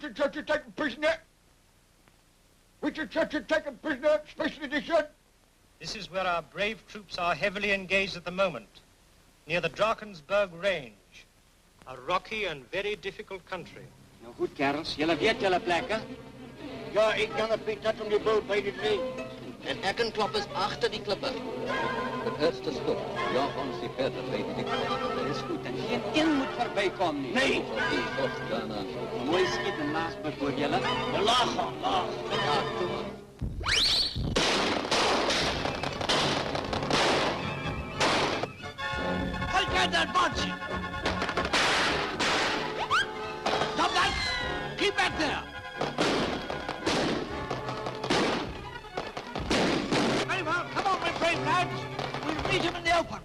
Richard Churchill taken prisoner. Richard Churchill taken prisoner, special edition. This is where our brave troops are heavily engaged at the moment, near the Drakensberg Range, a rocky and very difficult country. Nou goed, kerels. Jullie weet jullie plekken? Ja, ik kan op Piet om die boot bij de zee. En ekkenklap is achter die klippen. Het eerste stuk. Ja, ons die verder weten die kosten. Dat is goed. En geen één moet voorbij komen nu. Nee. Die kost daarna. Mooi schieten naast me voor jullie. Laag. Ja, doe maar. Halt bij dat bootje. Stop that. Keep back there. Very well. Come on, my brave lads. We'll meet him in the open.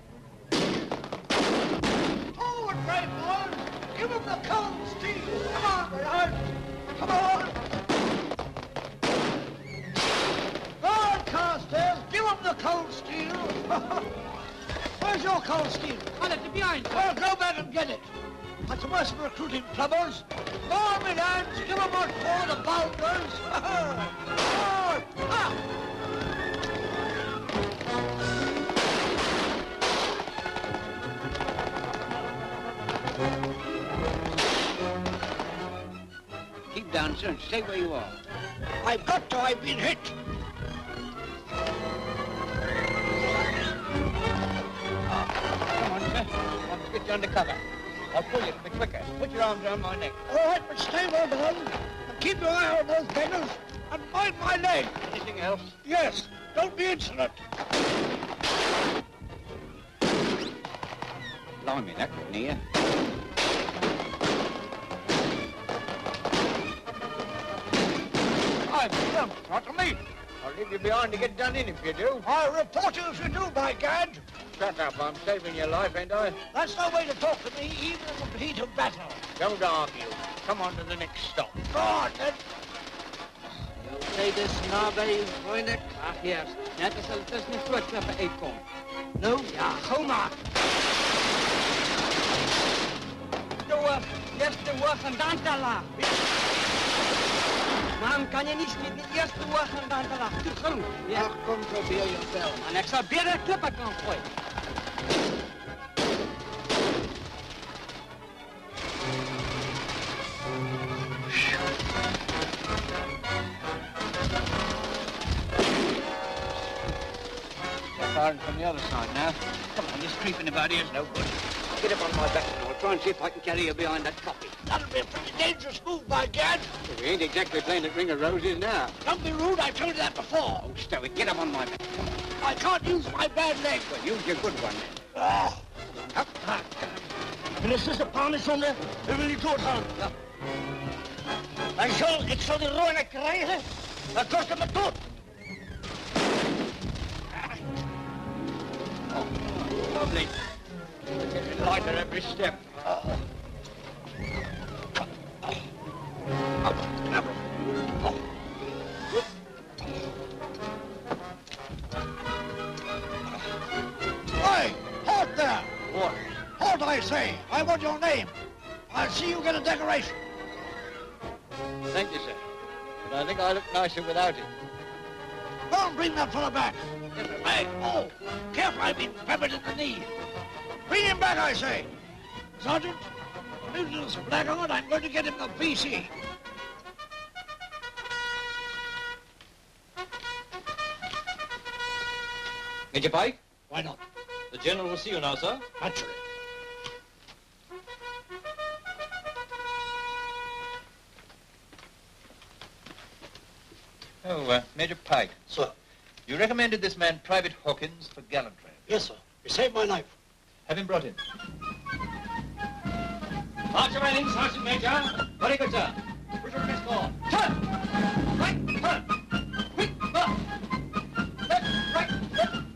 Forward, brave boys. Give him the cold steel. Come on, my lads. Come on. Guard, Carstairs. Give him the cold steel. Where's your cold steel? I left it behind. Well, go back and get it. That's worse for recruiting plumbers. Go on, my lads. Give them what for the bounders. Forward. Ah. Keep down, sir, and stay where you are. I've got to. I've been hit. Come on, sir. Let's get you under cover. I'll pull you to be quicker. Put your arms around my neck. All right, but stay well down. And keep your eye on those beggars. And mind my leg. Anything else? Yes. Don't be insolent. Blimey, that was near. Not to me. I'll leave you behind to get done in if you do. I'll report you if you do, by gad. Shut up, I'm saving your life, ain't I? That's no way to talk to me, even in the heat of battle. Don't argue. Come on to the next stop. Go on, then. Jij dus nabij uw vrienden. Ach, eerst. Net als er tussen de voortkleppen uitkomt. Nou? Ja, go maar. De eerste woord vandaan te laag. Waarom kan je niet schieten? De eerste woord vandaan te laag. Te groen. Ja. Ach, kom, probeer je wel. En ik zou weer de klippen kan gooien. Firing from the other side now. Come on, this creeping about here is no good. Get up on my back. I'll try and see if I can carry you behind that copy. That'll be a pretty dangerous move, by gad. Well, we ain't exactly playing at Ring of Roses now. Don't be rude, I've told you that before. Oh, stow it. Get up on my back. Come on. I can't use my bad leg. Well, use your good one. Oh. Minister, de pan is onder. We willen niet doodgaan. Ja. Ik zal die rooi krijgen. Dat kost hem het dood. Oh, lovely. It's getting lighter every step. Hey, halt there! What? Halt, I say! I want your name. I'll see you get a decoration. Thank you, sir. But I think I look nicer without it. Go and bring that fellow back. Hey, oh, careful, I've been peppered in the knee. Bring him back, I say. Sergeant, Newton's blackguard, I'm going to get him the PC. Major Pike? Why not? The General will see you now, sir. Naturally. Oh, Major Pike. Sir. You recommended this man, Private Hawkins, for gallantry. Yes, sir. He saved my life. Have him brought in. March your in, Sergeant Major. Very good, sir. Put your best on. Turn! Right, turn! Quick, march! Left, right,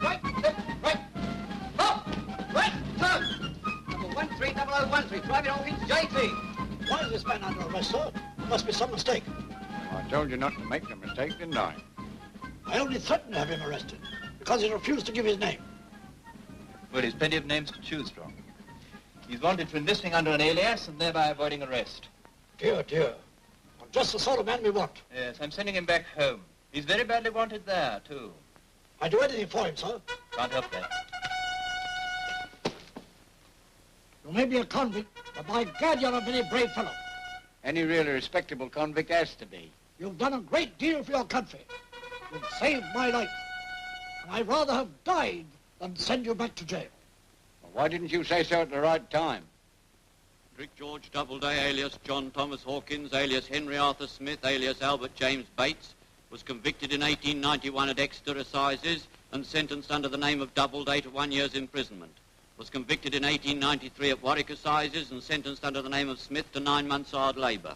right. Up! Right, turn! Number 130013, Private Hawkins, JT. Why is this man under arrest, sir? There must be some mistake. I told you not to make the mistake, didn't I? I only threatened to have him arrested because he refused to give his name. Well, there's plenty of names to choose from. He's wanted for enlisting under an alias and thereby avoiding arrest. Dear, dear. Just the sort of man we want. Yes, I'm sending him back home. He's very badly wanted there, too. I'd do anything for him, sir. Can't help that. You may be a convict, but by God, you're a very brave fellow. Any really respectable convict has to be. You've done a great deal for your country. You've saved my life. And I'd rather have died than send you back to jail. Well, why didn't you say so at the right time? Dick George Doubleday, alias John Thomas Hawkins, alias Henry Arthur Smith, alias Albert James Bates, was convicted in 1891 at Exeter Assizes and sentenced under the name of Doubleday to 1 year's imprisonment. Was convicted in 1893 at Warwick Assizes and sentenced under the name of Smith to 9 months' hard labour.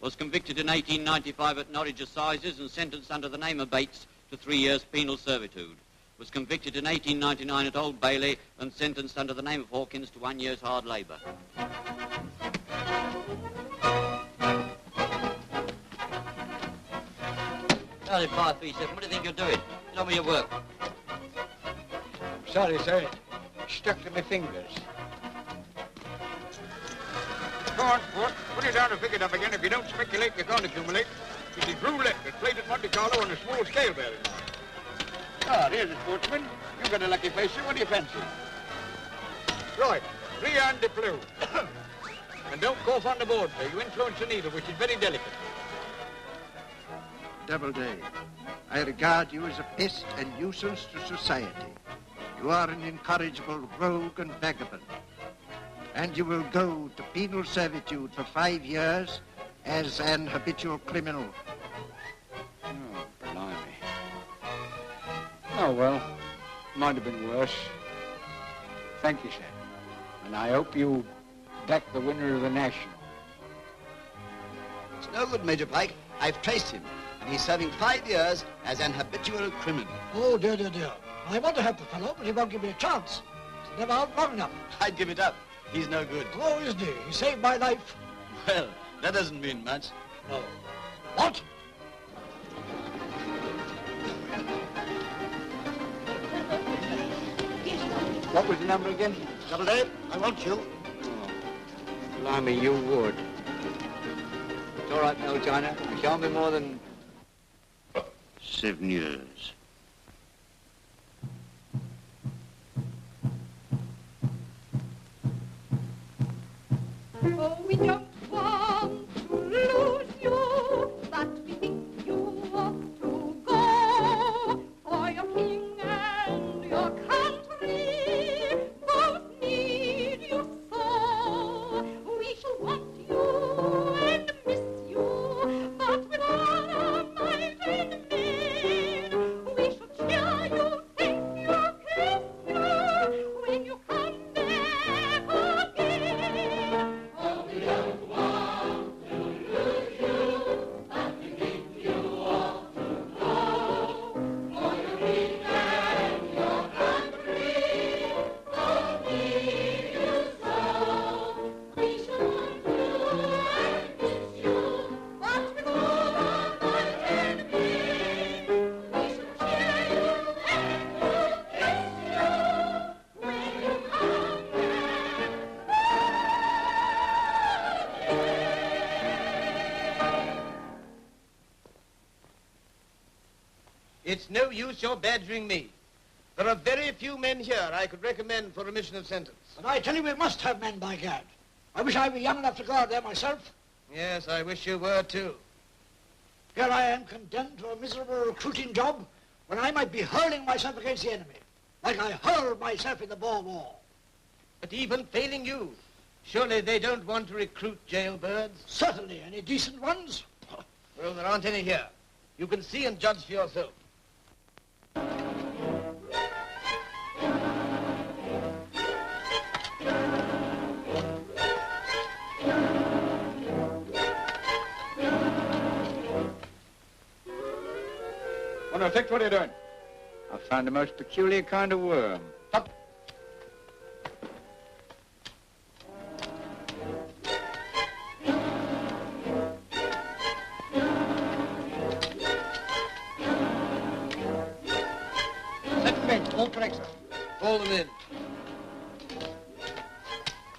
Was convicted in 1895 at Norwich Assizes and sentenced under the name of Bates to 3 years' penal servitude. Was convicted in 1899 at Old Bailey and sentenced under the name of Hawkins to 1 year's hard labour. Howdy, 537. What do you think you're doing? Get on with your work. Sorry, sir. Stuck to my fingers. Go on, sport. Put it down and pick it up again. If you don't speculate, you can't accumulate. It is roulette. It's played at Monte Carlo on a small scale, Barry. Ah, there's a sportsman. You've got a lucky face, sir. What do you fancy? Right. 3 and de plou. And don't cough on the board, sir. You influence the needle, which is very delicate. Doubleday, I regard you as a pest and nuisance to society. You are an incorrigible rogue and vagabond. And you will go to penal servitude for 5 years as an habitual criminal. Oh, blimey. Oh, well, might have been worse. Thank you, sir. And I hope you back the winner of the National. It's no good, Major Pike. I've traced him, and he's serving 5 years as an habitual criminal. Oh, dear, dear, dear. I want to help the fellow, but he won't give me a chance. He's never out long enough. I'd give it up. He's no good. Oh, isn't he? He saved my life. Well, that doesn't mean much. No. What? What was the number again? Doubleday, I want you. Oh, blimey, you would. It's all right, Mel China. You shan't be more than 7 years. Oh, we don't want to lose you, but we think you ought to go. For your king and your country both need you so. We shall want you and miss you, but with all our might and main, we shall cheer you, thank you, kiss you, when you come back again. It's no use your badgering me. There are very few men here I could recommend for remission of sentence. But I tell you, we must have men, by gad. I wish I were young enough to go out there myself. Yes, I wish you were, too. Here I am condemned to a miserable recruiting job when I might be hurling myself against the enemy, like I hurled myself in the Boer War. But even failing you, surely they don't want to recruit jailbirds? Certainly. Any decent ones? Well, there aren't any here. You can see and judge for yourself. Well, now, Six, what are you doing? I found a most peculiar kind of worm. Up. Set them in. All correct, sir. Call them in.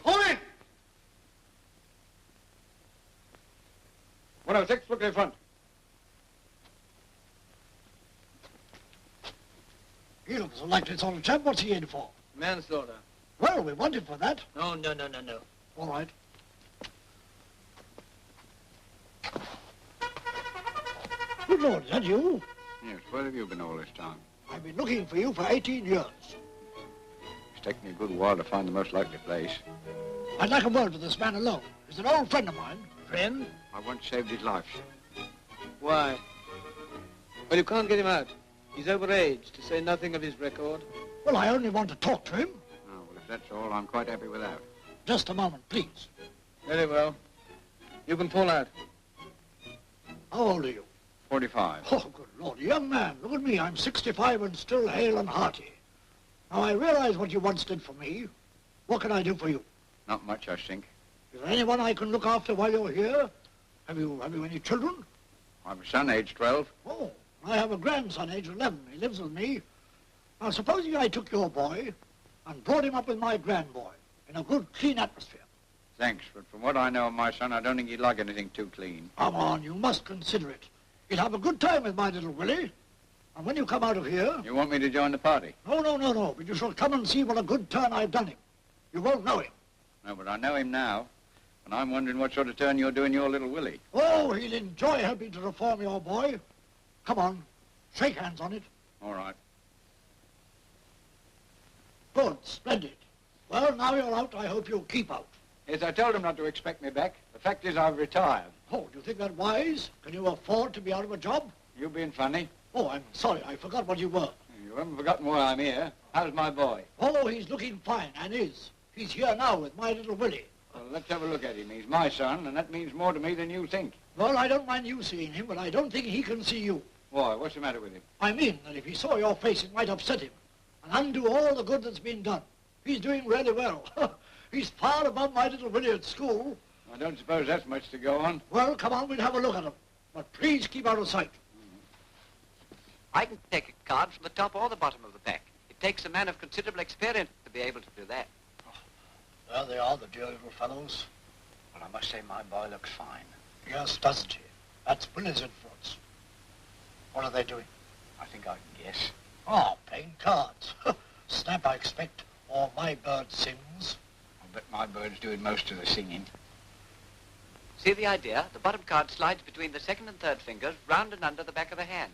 Hold in! 106. Okay, front. He looks a likely sort of chap. What's he in for? Manslaughter. Well, we want him for that. No. All right. Good Lord, is that you? Yes, where have you been all this time? I've been looking for you for 18 years. It's taken me a good while to find the most likely place. I'd like a word with this man alone. He's an old friend of mine. Friend? I once saved his life. Why? Well, you can't get him out. He's overaged, to say nothing of his record. Well, I only want to talk to him. Oh, well, if that's all, I'm quite happy without. Just a moment, please. Very well. You can pull out. How old are you? 45. Oh, good Lord, young man, look at me. I'm 65 and still hale and hearty. Now, I realize what you once did for me. What can I do for you? Not much, I think. Is there anyone I can look after while you're here? Have you any children? I have a son, aged 12. Oh, I have a grandson, age 11. He lives with me. Now, supposing I took your boy and brought him up with my grandboy in a good, clean atmosphere. Thanks, but from what I know of my son, I don't think he'd like anything too clean. Come on, you must consider it. He'll have a good time with my little Willie. And when you come out of here... You want me to join the party? No. But you shall come and see what a good turn I've done him. You won't know him. No, but I know him now. And I'm wondering what sort of turn you're doing your little Willie. Oh, he'll enjoy helping to reform your boy. Come on, shake hands on it. All right. Good, splendid. Well, now you're out, I hope you'll keep out. Yes, I told him not to expect me back. The fact is I've retired. Oh, do you think that wise? Can you afford to be out of a job? You being funny? Oh, I'm sorry, I forgot what you were. You haven't forgotten why I'm here. How's my boy? Oh, he's looking fine, and is. He's here now with my little Willie. Well, let's have a look at him. He's my son, and that means more to me than you think. Well, I don't mind you seeing him, but I don't think he can see you. Why? What's the matter with him? I mean that if he saw your face, it might upset him and undo all the good that's been done. He's doing really well. He's far above my little Willie at school. I don't suppose that's much to go on. Well, come on, we'll have a look at him. But please keep out of sight. I can take a card from the top or the bottom of the pack. It takes a man of considerable experience to be able to do that. There they are, the dear little fellows. Well, I must say my boy looks fine. Yes, doesn't he? That's Willie's influence. What are they doing? I think I can guess. Oh, playing cards. Snap, I expect, or my bird sings. I bet my bird's doing most of the singing. See the idea? The bottom card slides between the second and third fingers, round and under the back of the hand.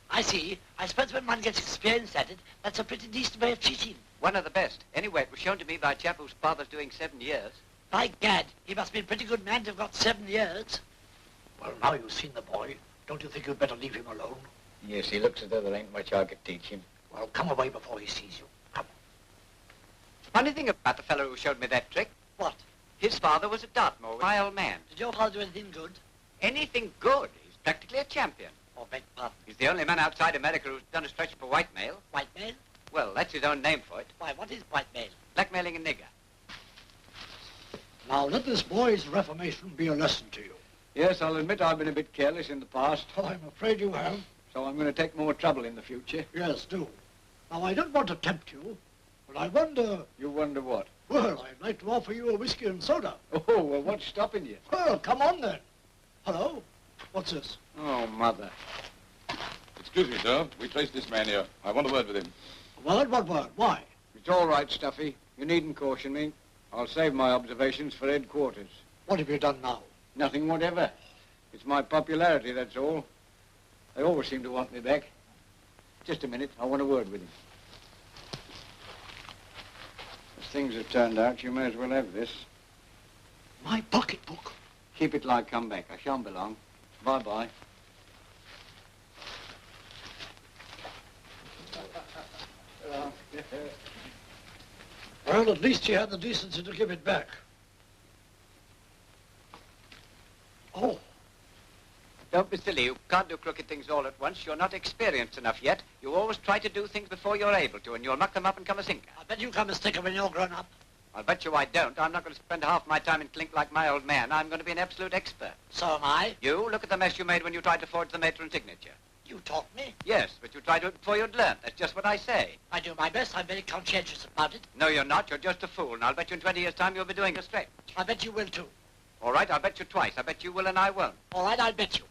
I see. I suppose when one gets experience at it, that's a pretty decent way of cheating. One of the best. Anyway, it was shown to me by a chap whose father's doing 7 years. By gad, he must be a pretty good man to have got 7 years. Well, now you've seen the boy, don't you think you'd better leave him alone? Yes, he looks as though there ain't much I could teach him. Well, come away before he sees you. Come. Funny thing about the fellow who showed me that trick. What? His father was a Dartmoor, my old man. Did your father do anything good? Anything good? He's practically a champion. Oh, beg pardon. He's the only man outside America who's done a stretch for whitemail. Whitemail? Well, that's his own name for it. Why, what is whitemail? Blackmailing a nigger. Now, let this boy's reformation be a lesson to you. Yes, I'll admit I've been a bit careless in the past. Oh, I'm afraid you have. So I'm going to take more trouble in the future. Yes, do. Now, I don't want to tempt you, but I wonder... You wonder what? Well, I'd like to offer you a whiskey and soda. Oh, well, what's stopping you? Well, come on then. Hello? What's this? Oh, Mother. Excuse me, sir. We traced this man here. I want a word with him. Word? What word? Why? It's all right, Stuffy. You needn't caution me. I'll save my observations for headquarters. What have you done now? Nothing whatever. It's my popularity, that's all. They always seem to want me back. Just a minute. I want a word with him. As things have turned out, you may as well have this. My pocketbook? Keep it till I come back. I shan't be long. Bye-bye. Well, at least he had the decency to give it back. Oh. Don't be silly. You can't do crooked things all at once. You're not experienced enough yet. You always try to do things before you're able to, and you'll muck them up and come a sinker. I bet you come a sticker when you're grown up. I'll bet you I don't. I'm not going to spend half my time in clink like my old man. I'm going to be an absolute expert. So am I. You? Look at the mess you made when you tried to forge the matron's signature. You taught me. Yes, but you tried to do it before you'd learned. That's just what I say. I do my best. I'm very conscientious about it. No, you're not. You're just a fool, and I'll bet you in 20 years' time you'll be doing a stretch. I bet you will, too. All right, I'll bet you twice. I bet you will and I won't. All right, I'll bet you.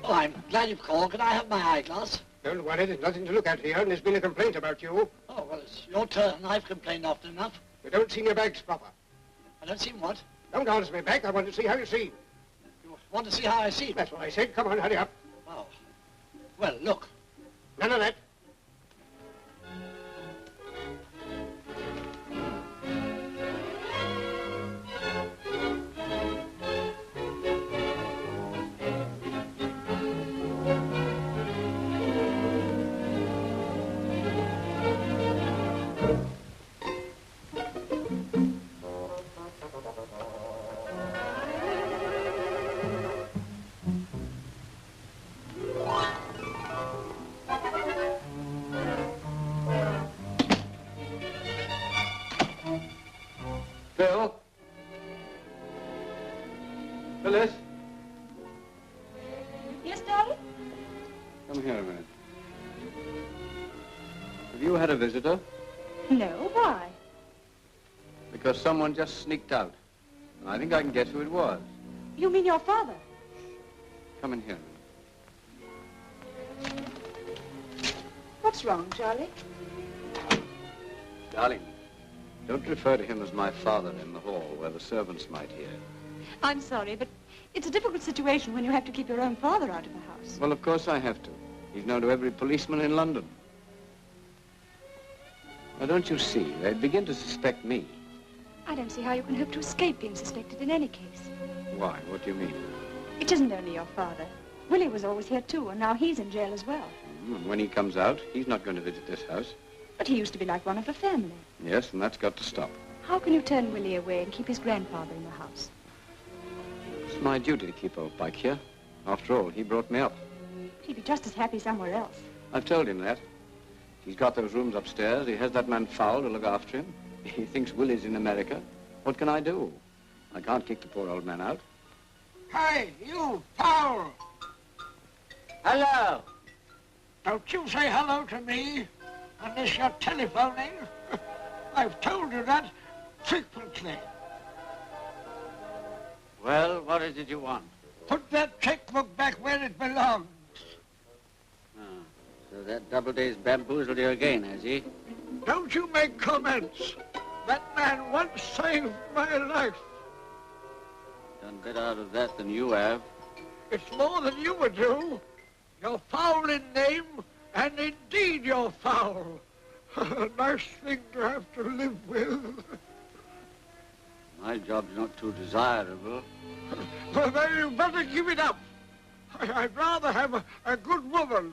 Oh, I'm glad you've called. Can I have my eyeglass? Don't worry, there's nothing to look at here, and there's been a complaint about you. Oh, well, it's your turn. I've complained often enough. We don't seem your bags proper. I don't seem what? Don't answer me back. I want to see how you see. You want to see how I see? That's what I said. Come on, hurry up. Oh. Well, look. None of that. Phil? Phyllis? Yes, darling? Come here a minute. Have you had a visitor? No, why? Because someone just sneaked out. And I think I can guess who it was. You mean your father? Come in here. What's wrong, Charlie? Darling, don't refer to him as my father in the hall where the servants might hear. I'm sorry, but it's a difficult situation when you have to keep your own father out of the house. Well, of course I have to. He's known to every policeman in London. Now, don't you see? They'd begin to suspect me. I don't see how you can hope to escape being suspected in any case. Why? What do you mean? It isn't only your father. Willie was always here, too, and now he's in jail as well. And when he comes out, he's not going to visit this house. But he used to be like one of the family. Yes, and that's got to stop. How can you turn Willie away and keep his grandfather in the house? It's my duty to keep old Pike here. After all, he brought me up. He'd be just as happy somewhere else. I've told him that. He's got those rooms upstairs. He has that man Fowl to look after him. He thinks Willie's in America. What can I do? I can't kick the poor old man out. Hey, you, Fowl! Hello. Don't you say hello to me unless you're telephoning. I've told you that frequently. Well, what is it you want? Put that checkbook back where it belongs. So that Doubleday's bamboozled you again, has he? Don't you make comments. That man once saved my life. Done better out of that than you have. It's more than you would do. You're foul in name, and indeed you're foul. A nice thing to have to live with. My job's not too desirable. Well, then you better give it up. I'd rather have a good woman.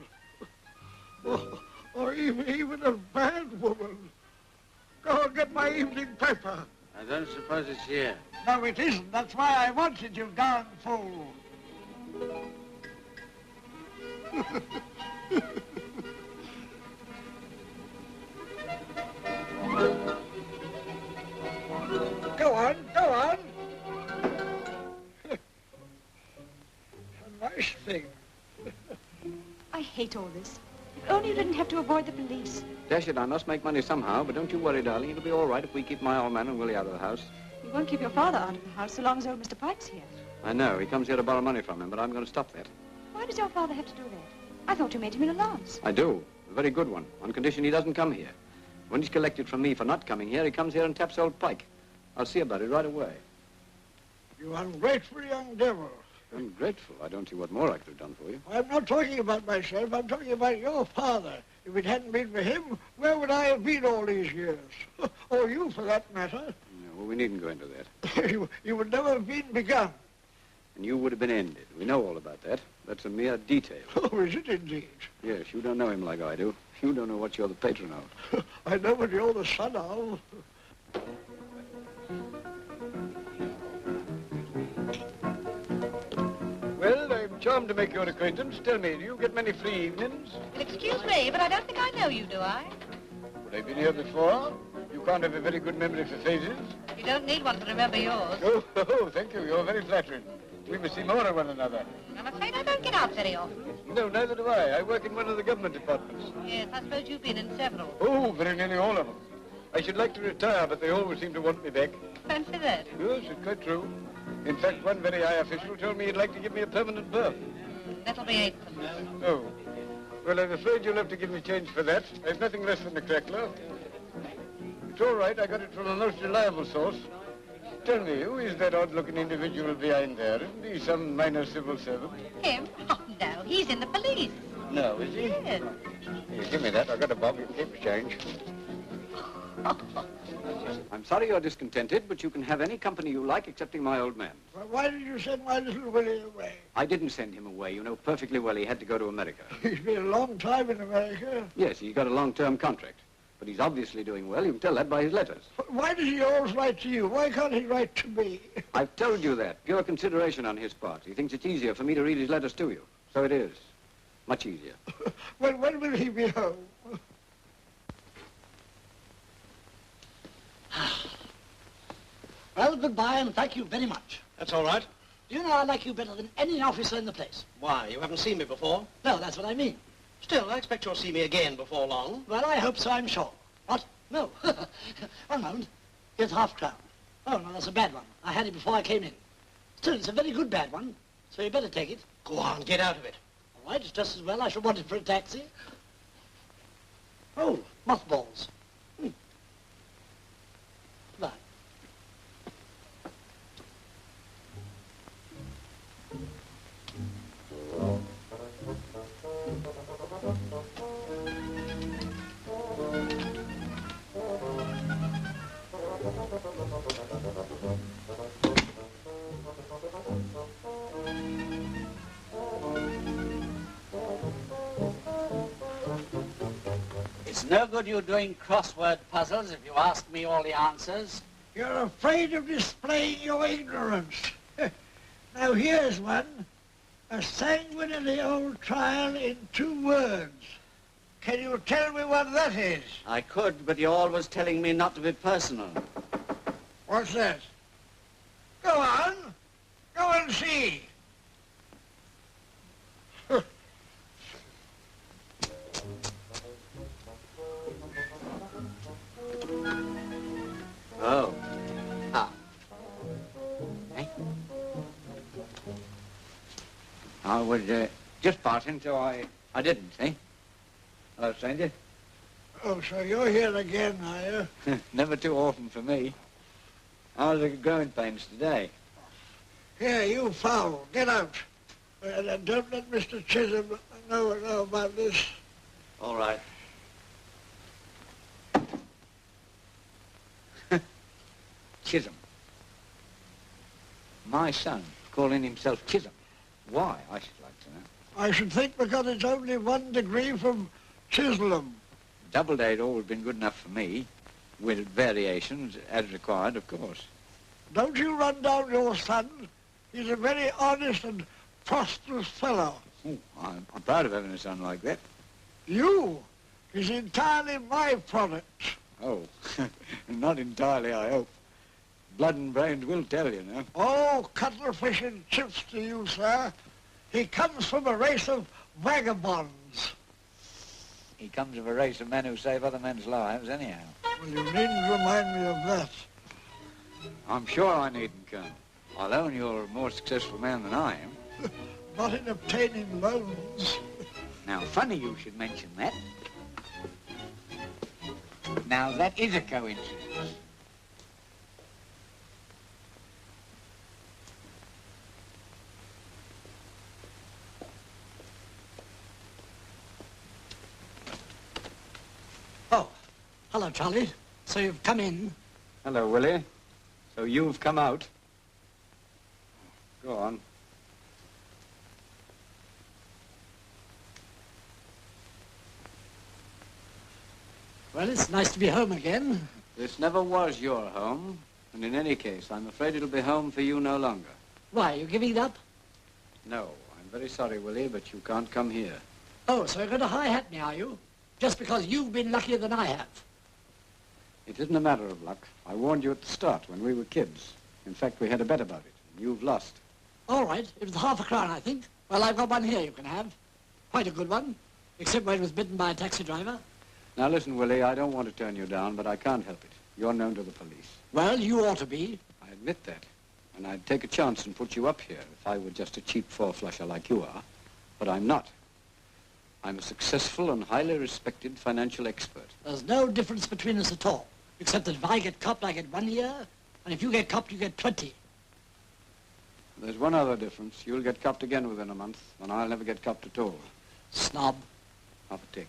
Or even a bad woman. Go and get my evening paper. I don't suppose it's here. No, it isn't. That's why I wanted you, darn fool. Go on, go on. A nice thing. I hate all this. If only you didn't have to avoid the police. Dash it, I must make money somehow, but don't you worry, darling. It'll be all right if we keep my old man and Willie out of the house. You won't keep your father out of the house so long as old Mr. Pike's here. I know. He comes here to borrow money from him, but I'm going to stop that. Why does your father have to do that? I thought you made him an allowance. I do. A very good one, on condition he doesn't come here. When he's collected from me for not coming here, he comes here and taps old Pike. I'll see about it right away. You ungrateful young devil. Ungrateful? I don't see what more I could have done for you. I'm not talking about myself. I'm talking about your father. If it hadn't been for him, where would I have been all these years? Or you, for that matter. No, well, we needn't go into that. You would never have been begun. And you would have been ended. We know all about that. That's a mere detail. Oh, is it indeed? Yes, you don't know him like I do. You don't know what you're the patron of. I know what you're the son of. Well, I'm charmed to make your acquaintance. Tell me, do you get many free evenings? Excuse me, but I don't think I know you, do I? Well, I've been here before. You can't have a very good memory for faces. You don't need one to remember yours. Oh, thank you. You're very flattering. We must see more of one another. I'm afraid I don't get out very often. No, neither do I. I work in one of the government departments. Yes, I suppose you've been in several. Oh, very nearly all of them. I should like to retire, but they always seem to want me back. Fancy that. Yes, it's quite true. In fact, one very high official told me he'd like to give me a permanent berth. That'll be 8 Oh. Well, I'm afraid you'll have to give me change for that. I've nothing less than the crackler. It's all right. I got it from a most reliable source. Tell me, who is that odd-looking individual behind there? Isn't he some minor civil servant? Him? Oh, no, he's in the police. No, is he? Yes. Here, give me that. I've got a bob. You can keep the change. I'm sorry you're discontented, but you can have any company you like excepting my old man. Well, why did you send my little Willie away? I didn't send him away. You know perfectly well he had to go to America. He's been a long time in America. Yes, he got a long-term contract. But he's obviously doing well. You can tell that by his letters. Why does he always write to you? Why can't he write to me? I've told you that. Pure consideration on his part. He thinks it's easier for me to read his letters to you. So it is. Much easier. Well, when will he be home? Well, goodbye, and thank you very much. That's all right. Do you know I like you better than any officer in the place? Why? You haven't seen me before? No, that's what I mean. Still, I expect you'll see me again before long. Well, I hope so, I'm sure. What? No. 1 moment. Here's £0.5. Oh, no, that's a bad one. I had it before I came in. Still, it's a very good bad one, so you better take it. Go on, get out of it. All right, it's just as well. I shall want it for a taxi. Oh, mothballs. Bye. It's no good you doing crossword puzzles if you ask me all the answers. You're afraid of displaying your ignorance. Now here's one. A sanguinary old trial in 2 words. Can you tell me what that is? I could, but you're always telling me not to be personal. What's that? Go on. Go and see. Oh. Ah. Eh? I was just passing, so I didn't, eh? Hello, stranger. Oh, so you're here again, are you? Never too often for me. How's the growing pains today? Here, you foul, get out. And don't let Mr. Chisholm know about this. All right. Chisholm. My son calling himself Chisholm. Why, I should like to know. I should think because it's only 1 degree from Chisholm. Doubleday's always been good enough for me, with variations as required, of course. Don't you run down your son. He's a very honest and prosperous fellow. Oh, I'm proud of having a son like that. You? He's entirely my product. Oh, not entirely, I hope. Blood and brains will tell, you know. Oh, cuttlefish and chips to you, sir. He comes from a race of vagabonds. He comes of a race of men who save other men's lives, anyhow. Well, you needn't remind me of that. I'm sure I needn't, Colonel. I'll own you're a more successful man than I am. Not in obtaining loans. Now, funny you should mention that. Now, that is a coincidence. Oh, hello, Charlie. So you've come in. Hello, Willie. So you've come out. Go on. Well, it's nice to be home again. This never was your home, and in any case, I'm afraid it'll be home for you no longer. Why, you giving it up? No, I'm very sorry, Willie, but you can't come here. Oh, so you're going to high-hat me, are you? Just because you've been luckier than I have. It isn't a matter of luck. I warned you at the start when we were kids. In fact, we had a bet about it. You've lost. All right. It was half a crown, I think. Well, I've got one here you can have. Quite a good one. Except where it was bitten by a taxi driver. Now listen, Willie, I don't want to turn you down, but I can't help it. You're known to the police. Well, you ought to be. I admit that. And I'd take a chance and put you up here if I were just a cheap four-flusher like you are. But I'm not. I'm a successful and highly respected financial expert. There's no difference between us at all. Except that if I get copped, I get 1 year. And if you get copped, you get 20. There's one other difference. You'll get copped again within a month, and I'll never get copped at all. Snob. Half a tick.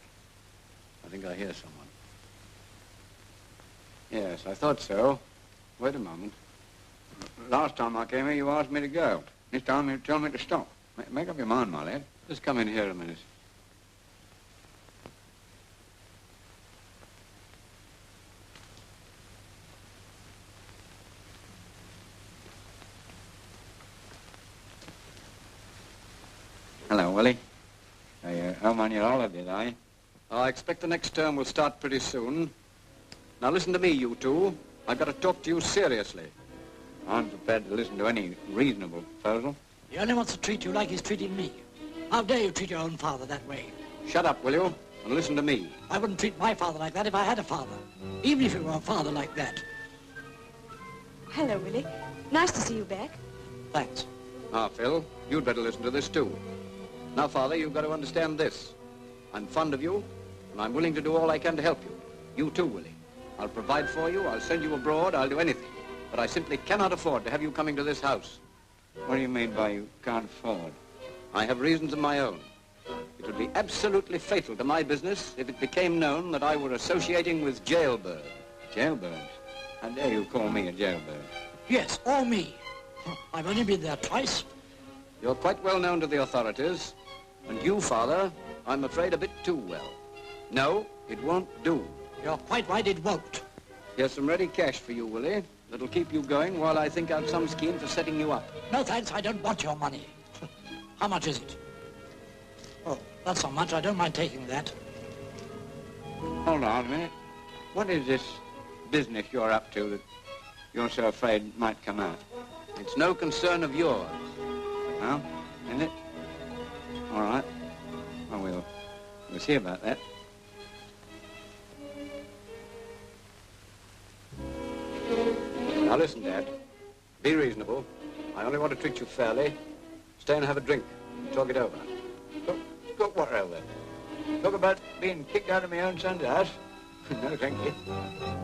I think I hear someone. Yes, I thought so. Wait a moment. Last time I came here, you asked me to go. This time you tell me to stop. Make up your mind, my lad. Just come in here a minute. Hello, Willie. Home on your holiday, are you? I expect the next term will start pretty soon. Now listen to me, you two. I've got to talk to you seriously. I'm prepared to listen to any reasonable proposal. He only wants to treat you like he's treating me. How dare you treat your own father that way? Shut up, will you? And listen to me. I wouldn't treat my father like that if I had a father. Even if he were a father like that. Hello, Willie. Nice to see you back. Thanks. Now, Phil, you'd better listen to this, too. Now, Father, you've got to understand this. I'm fond of you, and I'm willing to do all I can to help you. You too, Willie. I'll provide for you, I'll send you abroad, I'll do anything. But I simply cannot afford to have you coming to this house. What do you mean by you can't afford? I have reasons of my own. It would be absolutely fatal to my business if it became known that I were associating with jailbirds. Jailbirds? How dare you call me a jailbird? Yes, or me. I've only been there twice. You're quite well known to the authorities. And you, Father, I'm afraid a bit too well. No, it won't do. You're quite right, it won't. Here's some ready cash for you, Willie. That'll keep you going while I think out some scheme for setting you up. No, thanks, I don't want your money. How much is it? Oh, that's not much. I don't mind taking that. Hold on a minute. What is this business you're up to that you're so afraid might come out? It's no concern of yours. Huh? Is it? All right. Well, we'll see about that. Now listen, Dad. Be reasonable. I only want to treat you fairly. Stay and have a drink. Talk it over. Talk what over? Talk about being kicked out of my own son's house? No, thank you.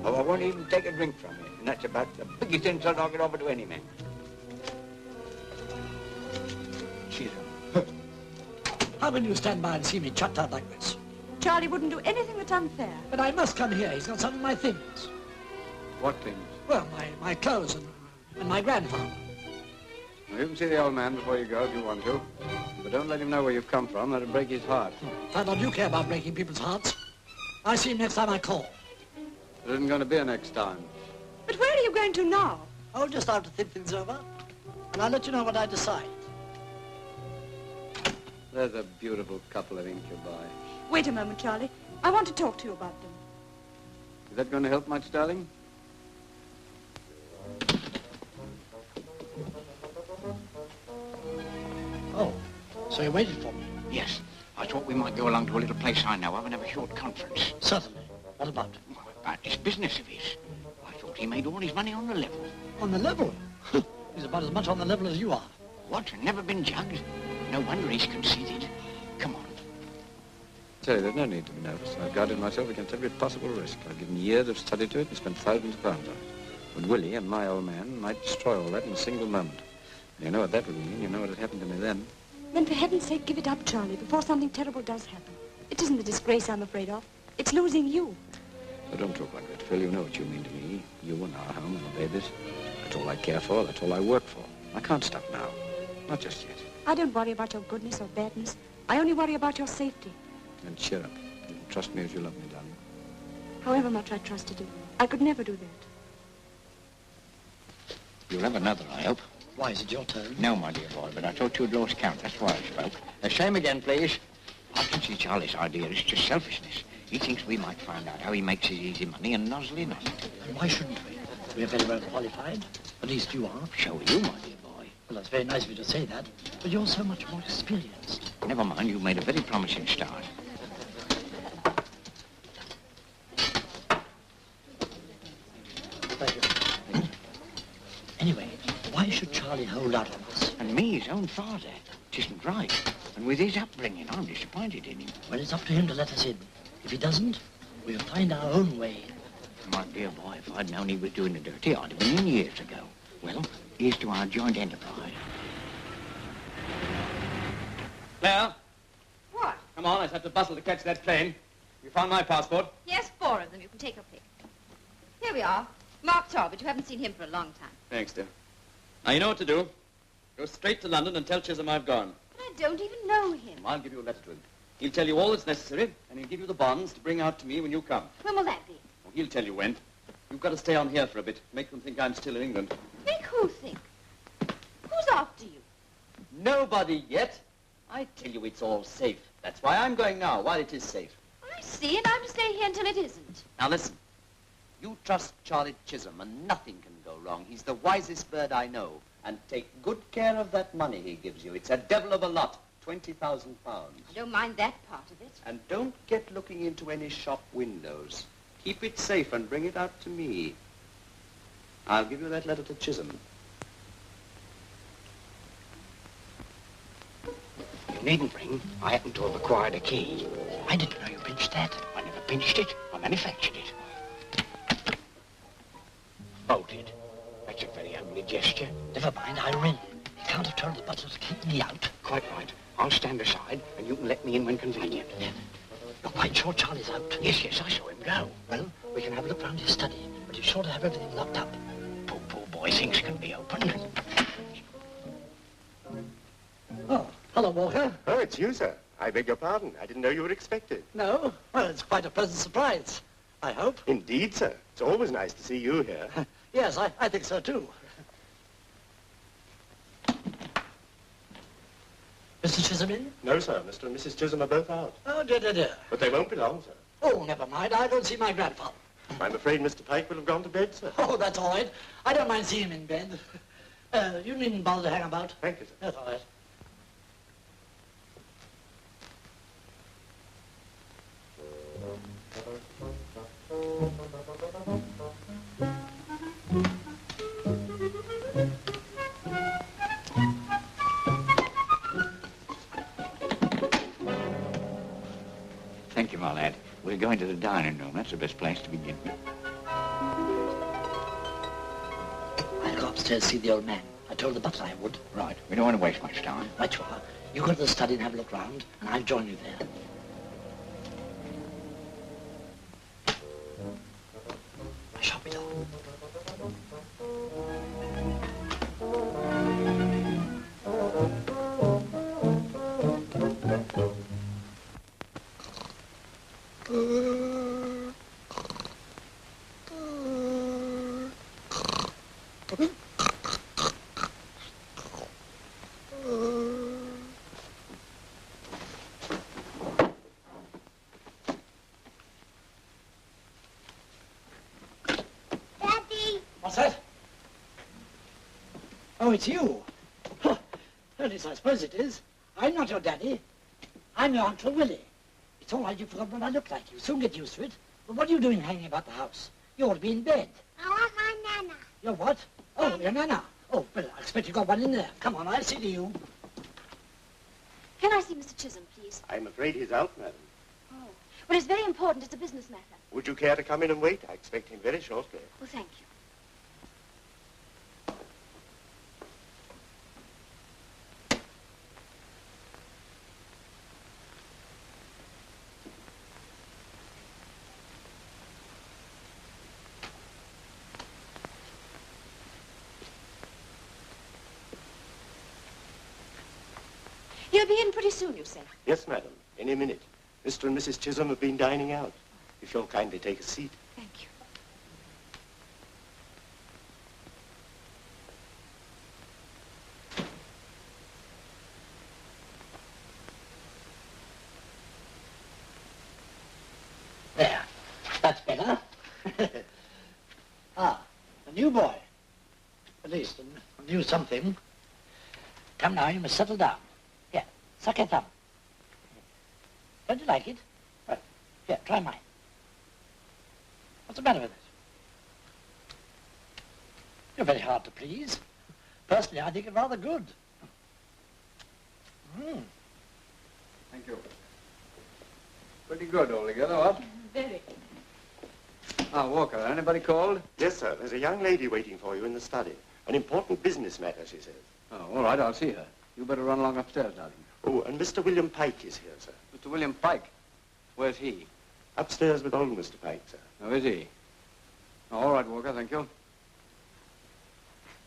Oh, I won't even take a drink from you. And that's about the biggest insult I could offer to any man. Cheer up. How can you stand by and see me chucked out like this? Charlie wouldn't do anything that's unfair. But I must come here. He's got some of my things. What things? Well, my clothes and my grandfather. Well, you can see the old man before you go if you want to. But don't let him know where you've come from. That'll break his heart. Father, do you care about breaking people's hearts? I'll see him next time I call. There isn't going to be a next time. But where are you going to now? I'll just have to think things over. And I'll let you know what I decide. There's a beautiful couple of incubi. Wait a moment, Charlie. I want to talk to you about them. Is that going to help much, darling? Oh, so you waited for me? Yes. I thought we might go along to a little place I know of and have a short conference. Certainly. What about? About this business of his. I thought he made all his money on the level. On the level? He's about as much on the level as you are. What? Never been jugged? No wonder he's conceited. Come on. Tell you, there's no need to be nervous. I've guarded myself against every possible risk. I've given years of study to it and spent thousands of pounds on it. But Willie and my old man might destroy all that in a single moment. You know what that would mean. You know what had happened to me then. Then for heaven's sake, give it up, Charlie, before something terrible does happen. It isn't the disgrace I'm afraid of. It's losing you. So don't talk like that, Phil. You know what you mean to me. You and our home and the babies. That's all I care for. That's all I work for. I can't stop now. Not just yet. I don't worry about your goodness or badness. I only worry about your safety. And cheer up. Trust me as you love me, darling. However much I trusted you, I could never do that. You'll have another, I hope. Why, is it your turn? No, my dear boy, but I thought you'd lost count. That's why I spoke. Same again, please. I can see Charlie's idea is just selfishness. He thinks we might find out how he makes his easy money and nozzle in on it. And why shouldn't we? We're very well qualified. At least you are. So are you, my dear boy. Well, that's very nice of you to say that, but you're so much more experienced. Never mind, you've made a very promising start. Thank you. Anyway, why should Charlie hold out on us? And me, his own father. It isn't right. And with his upbringing, I'm disappointed in him. Well, it's up to him to let us in. If he doesn't, we'll find our own way. My dear boy, if I'd known he was doing the dirty, I'd have been in years ago. Well, here's to our joint enterprise. Claire, What? come on, I just have to bustle to catch that plane. You found my passport? Yes, 4 of them. You can take your pick. Here we are. Mark Talbot. You haven't seen him for a long time. Thanks, dear. Now, you know what to do. Go straight to London and tell Chisholm I've gone. But I don't even know him. I'll give you a letter to him. He'll tell you all that's necessary, and he'll give you the bonds to bring out to me when you come. When will that be? Oh, he'll tell you when. You've got to stay on here for a bit. Make them think I'm still in England. Make who think? Who's after you? Nobody yet. I tell you it's all safe. That's why I'm going now, while it is safe. I see, and I'm to stay here until it isn't. Now listen. You trust Charlie Chisholm, and nothing can go wrong. He's the wisest bird I know. And take good care of that money he gives you. It's a devil of a lot. £20,000. I don't mind that part of it. And don't get looking into any shop windows. Keep it safe and bring it out to me. I'll give you that letter to Chisholm. You needn't ring. I happen to have acquired a key. I didn't know you pinched that. I never pinched it. I manufactured it. Bolted. That's a very ugly gesture. Never mind, I ring. You can't have told the butler to keep me out. Quite right. I'll stand aside, and you can let me in when convenient. You're quite sure Charlie's out? Yes, I saw him go. Well, we can have a look round his study, but he's sure to have everything locked up. Poor boy, things can be opened. Oh, hello, Walker. Oh, it's you, sir. I beg your pardon. I didn't know you were expected. No? Well, it's quite a pleasant surprise, I hope. Indeed, sir. It's always nice to see you here. Yes, I think so, too. Mr. Chisholm in? No, sir. Mr. and Mrs. Chisholm are both out. Oh, dear, dear, dear. But they won't be long, sir. Oh, never mind. I don't see my grandfather. I'm afraid Mr. Pike will have gone to bed, sir. Oh, that's all right. I don't mind seeing him in bed. You needn't bother to hang about. Thank you, sir. That's all right. Thank you, my lad. We're going to the dining room. That's the best place to begin with. I'll go upstairs to see the old man. I told the butler I would. Right. We don't want to waste much time. Right you are. You go to the study and have a look round, and I'll join you there. I shall be done. What's that? Oh, it's you. Huh. At least I suppose it is. I'm not your daddy. I'm your Uncle Willie. It's all right, you've forgotten what I look like. You'll soon get used to it. But what are you doing hanging about the house? You ought to be in bed. I want my nana. Your what? Oh, your nana. Oh, well, I expect you got one in there. Come on, I'll see to you. Can I see Mr. Chisholm, please? I'm afraid he's out, madam. Oh. Well, it's very important. It's a business matter. Would you care to come in and wait? I expect him very shortly. Well, thank you. He'll be in pretty soon, you say? Yes, madam. Any minute. Mr. and Mrs. Chisholm have been dining out. If you'll kindly take a seat. Thank you. new boy. At least, a new something. Come now, you must settle down. Here, suck your thumb. Don't you like it? Well, here, try mine. What's the matter with it? You're very hard to please. Personally, I think it rather good. Thank you. Pretty good altogether, what? Very. Ah, Walker, anybody called? Yes, sir. There's a young lady waiting for you in the study. An important business matter, she says. Oh, all right, I'll see her. You better run along upstairs, darling. Oh, and Mr. William Pike is here, sir. Mr. William Pike? Where's he? Upstairs with old Mr. Pike, sir. Oh, is he? Oh, all right, Walker, thank you.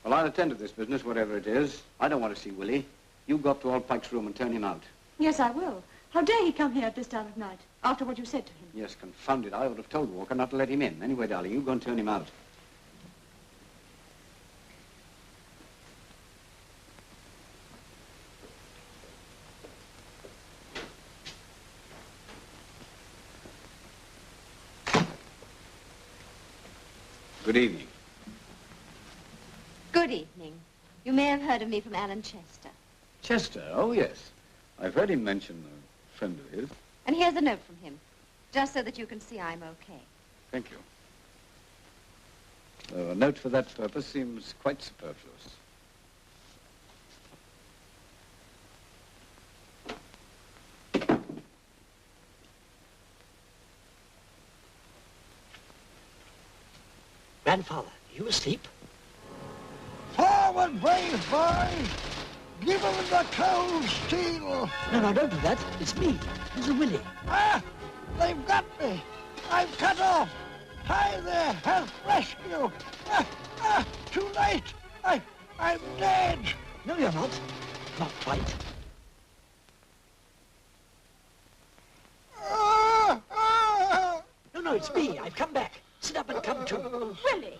Well, I'll attend to this business, whatever it is. I don't want to see Willie. You go up to old Pike's room and turn him out. Yes, I will. How dare he come here at this time of night, after what you said to him? Yes, confound it. I would have told Walker not to let him in. Anyway, darling, you go and turn him out. Good evening. Good evening. You may have heard of me from Alan Chester. Chester? Oh, yes. I've heard him mention a friend of his. And here's a note from him, just so that you can see I'm okay. Thank you. Though a note for that purpose seems quite superfluous. Grandfather, are you asleep? Forward, brave boys! Give them the cold steel! No, don't do that. It's me, Little Willie. Ah! They've got me! I'm cut off! Hi there, health rescue! Too late! I'm dead! No, you're not. Not quite. No, it's me. I've come back. Sit up and come to. Willie!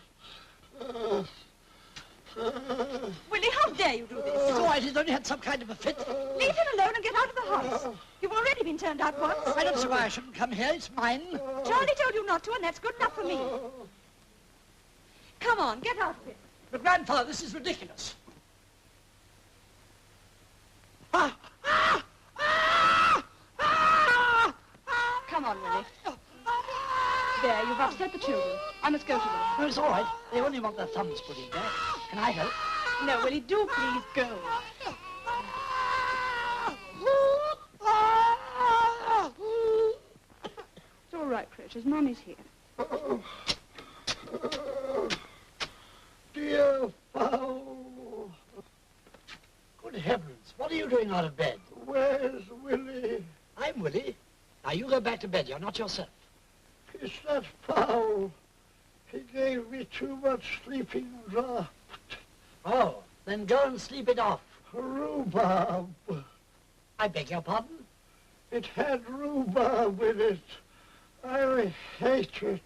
Willie, how dare you do this? It's all right. He's only had some kind of a fit. Leave him alone and get out of the house. You've already been turned out once. I don't see why I shouldn't come here. It's mine. Charlie told you not to, and that's good enough for me. Come on, get out of it. But, Grandfather, this is ridiculous. Come on, Willie. There, you've upset the children. I must go to them. No, it's all right. They only want their thumbs put in there. Can I help? No, Willie, do please go. It's all right, precious. Mommy's here. Dear fowl! Good heavens. What are you doing out of bed? Where's Willie? I'm Willie. Now, you go back to bed. You're not yourself. It's that fowl. He gave me too much sleeping draught. Oh, then go and sleep it off. Rhubarb. I beg your pardon? It had rhubarb in it. I hate it.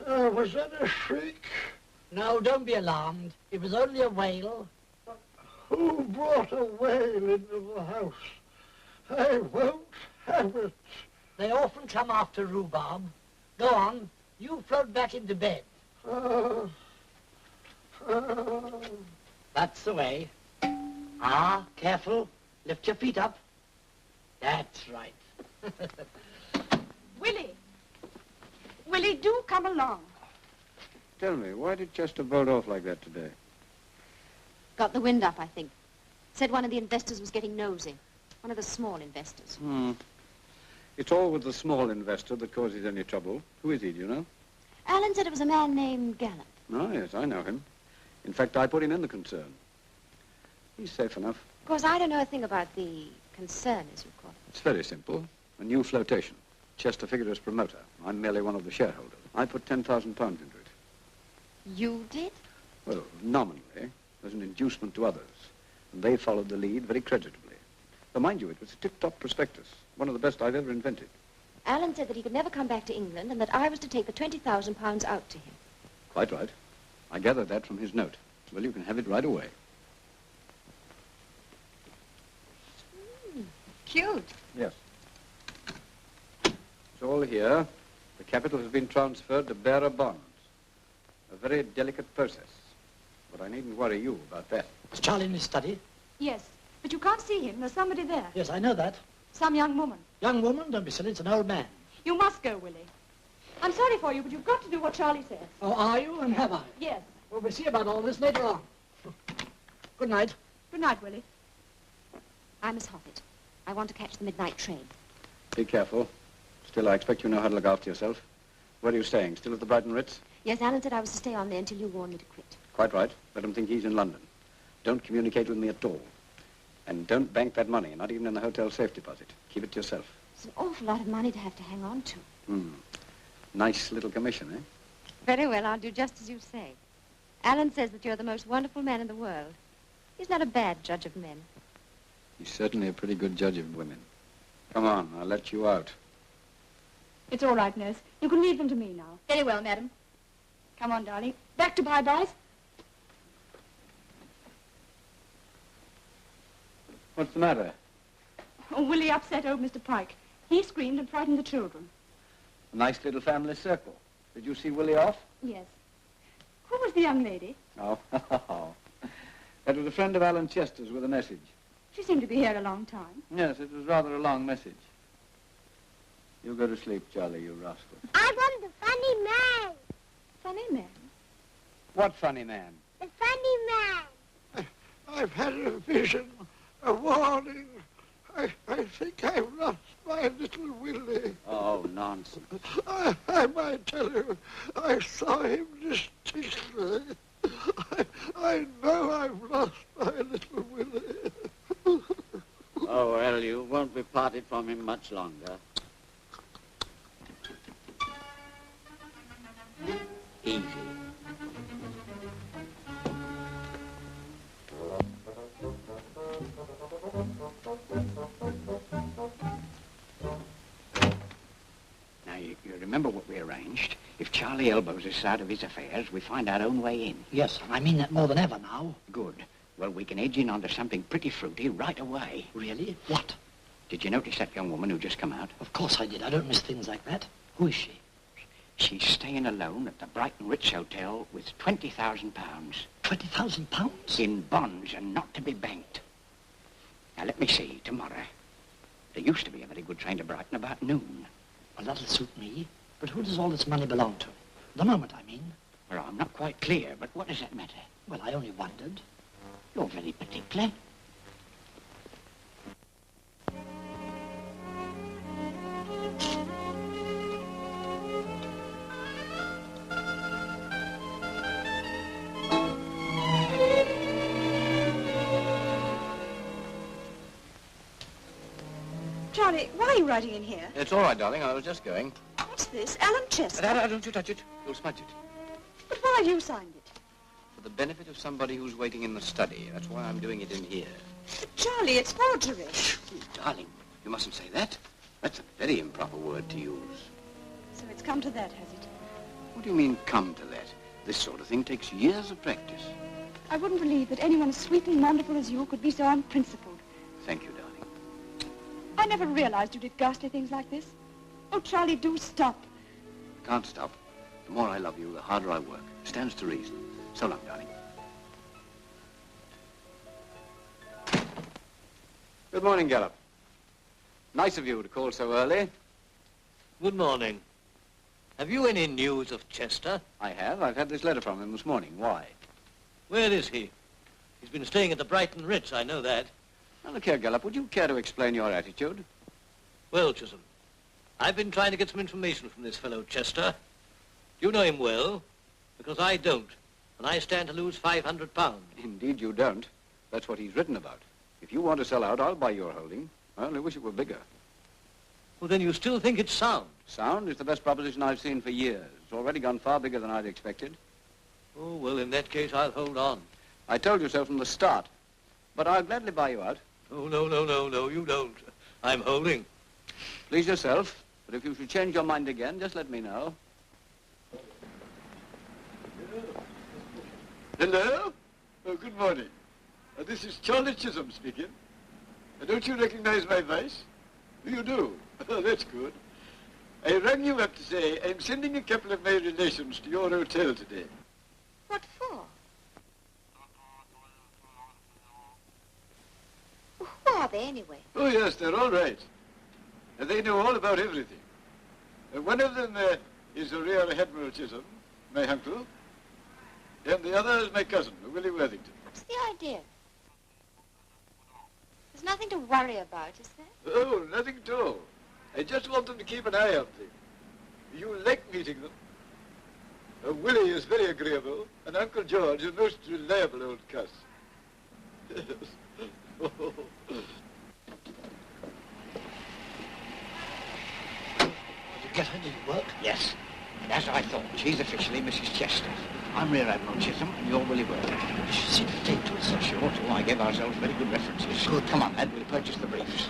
Was that a shriek? No, don't be alarmed. It was only a wail. Who brought a whale into the house? I won't have it. They often come after rhubarb. Go on. You float back into bed. That's the way. Ah, careful. Lift your feet up. That's right. Willie! Willie, do come along. Tell me, why did Chester bolt off like that today? Got the wind up, I think. Said one of the investors was getting nosy. One of the small investors. It's all with the small investor that causes any trouble. Who is he, do you know? Alan said it was a man named Gallup. Oh, yes, I know him. In fact, I put him in the concern. He's safe enough. Of course, I don't know a thing about the concern, as you call it. It's very simple. A new flotation. Chester figured as promoter. I'm merely one of the shareholders. I put £10,000 into it. You did? Well, nominally, as an inducement to others. And they followed the lead very creditably. Though, mind you, it was a tip-top prospectus. One of the best I've ever invented. Alan said that he could never come back to England and that I was to take the £20,000 out to him. Quite right. I gathered that from his note. Well, you can have it right away. Cute. Yes. It's all here. The capital has been transferred to bearer bonds. A very delicate process. But I needn't worry you about that. Is Charlie in his study? Yes, but you can't see him. There's somebody there. Yes, I know that. Some young woman. Young woman? Don't be silly. It's an old man. You must go, Willie. I'm sorry for you, but you've got to do what Charlie says. Oh, are you? And have I? Yes. Well, we'll see about all this later on. Good night. Good night, Willie. I'm Miss Hoffett. I want to catch the midnight train. Be careful. Still, I expect you know how to look after yourself. Where are you staying? Still at the Brighton Ritz? Yes, Alan said I was to stay on there until you warned me to quit. Quite right. Let him think he's in London. Don't communicate with me at all. And don't bank that money, not even in the hotel safe deposit. Keep it to yourself. It's an awful lot of money to have to hang on to. Nice little commission, eh? Very well, I'll do just as you say. Alan says that you're the most wonderful man in the world. He's not a bad judge of men. He's certainly a pretty good judge of women. Come on, I'll let you out. It's all right, nurse. You can leave them to me now. Very well, madam. Come on, darling. Back to bye-byes. What's the matter? Oh, Willie upset old Mr. Pike. He screamed and frightened the children. A nice little family circle. Did you see Willie off? Yes. Who was the young lady? Oh, that was a friend of Alan Chester's with a message. She seemed to be here a long time. Yes, it was rather a long message. You go to sleep, Charlie, you rascal. I want the funny man. Funny man? What funny man? The funny man. I've had a vision, a warning. I think I've lost my little Willie. Oh, nonsense. I might tell you, I saw him distinctly. I know I've lost my little Willie. Oh, well, you won't be parted from him much longer. Easy. Now, you remember what we arranged? If Charlie elbows us out of his affairs, we find our own way in. Yes, I mean that more than ever now. Good. Well, we can edge in onto something pretty fruity right away. Really? What? Did you notice that young woman who just come out? Of course I did. I don't miss things like that. Who is she? She's staying alone at the Brighton Ritz Hotel with £20,000. £20,000? In bonds and not to be banked. Now, let me see, tomorrow. There used to be a very good train to Brighton about noon. Well, that'll suit me. But who does all this money belong to? The moment, I mean. Well, I'm not quite clear, but what does that matter? Well, I only wondered. You're very particular. Charlie, why are you writing in here? It's all right, darling. I was just going. What's this? Alan Chester? Don't you touch it. You'll smudge it. But why have you signed it? For the benefit of somebody who's waiting in the study. That's why I'm doing it in here. But Charlie, it's forgery. Darling, you mustn't say that. That's a very improper word to use. So it's come to that, has it? What do you mean, come to that? This sort of thing takes years of practice. I wouldn't believe that anyone as sweet and wonderful as you could be so unprincipled. Thank you, darling. I never realized you did ghastly things like this. Oh, Charlie, do stop. I can't stop. The more I love you, the harder I work. Stands to reason. So long, darling. Good morning, Gallop. Nice of you to call so early. Good morning. Have you any news of Chester? I have. I've had this letter from him this morning. Why? Where is he? He's been staying at the Brighton Ritz, I know that. Now, look here, Gallop. Would you care to explain your attitude? Well, Chisholm, I've been trying to get some information from this fellow Chester. You know him well, because I don't, and I stand to lose £500. Indeed you don't. That's what he's written about. If you want to sell out, I'll buy your holding. I only wish it were bigger. Well, then you still think it's sound? Sound is the best proposition I've seen for years. It's already gone far bigger than I'd expected. Oh, well, in that case, I'll hold on. I told you so from the start. But I'll gladly buy you out. Oh, no, you don't. I'm holding. Please yourself. But if you should change your mind again, just let me know. Hello? Oh, good morning. This is Charlie Chisholm speaking. Don't you recognize my voice? You do? Oh, that's good. I rang you up to say I'm sending a couple of my relations to your hotel today. What for? Who are they, anyway? Oh, yes, they're all right. And they know all about everything. One of them is the Rear Admiral Chisholm, my uncle, and the other is my cousin, Willie Worthington. What's the idea? There's nothing to worry about, is there? Oh, nothing at all. I just want them to keep an eye on things. You like meeting them. Willie is very agreeable, and Uncle George is a most reliable old cuss. Yes. Did you get her? Did it work? Yes. And as I thought, she's officially Mrs. Chester. I'm Rear Admiral Chisholm, and you're Willie Worthington. Did she seem to take to us? She ought to. I gave ourselves very good references. Good. Come on, lad, we'll purchase the briefs.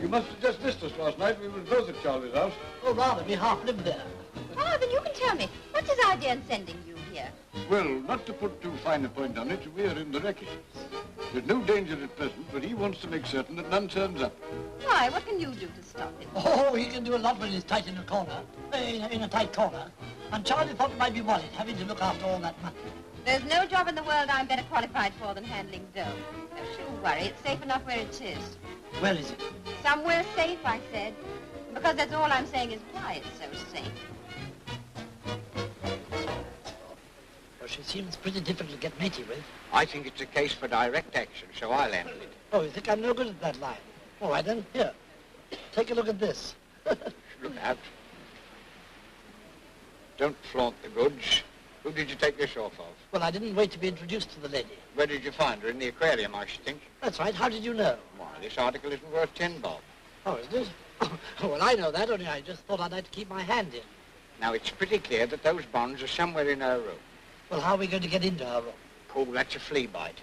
You must have just missed us last night. We were both at Charlie's house. Oh, rather, we half lived there. Oh, then you can tell me. What's his idea in sending you here? Well, not to put too fine a point on it, we're in the wreckage. There's no danger at present, but he wants to make certain that none turns up. Why? What can you do to stop him? Oh, he can do a lot when he's tight in a corner, in a tight corner. And Charlie thought it might be worried, having to look after all that money. There's no job in the world I'm better qualified for than handling dough. Don't you worry. It's safe enough where it is. Where is it? Somewhere safe, I said. Because that's all I'm saying is why it's so safe. Well, she seems pretty difficult to get matey with. I think it's a case for direct action, so I'll handle it. Oh, you think I'm no good at that line? All right, then. Here. Take a look at this. Look out. Don't flaunt the goods. Who did you take this off of? Well, I didn't wait to be introduced to the lady. Where did you find her? In the aquarium, I should think. That's right. How did you know? Why, this article isn't worth 10 bob. Oh, is it? Oh, well, I know that, only I just thought I'd like to keep my hand in. Now, it's pretty clear that those bonds are somewhere in her room. Well, how are we going to get into her room? Oh, that's a flea bite.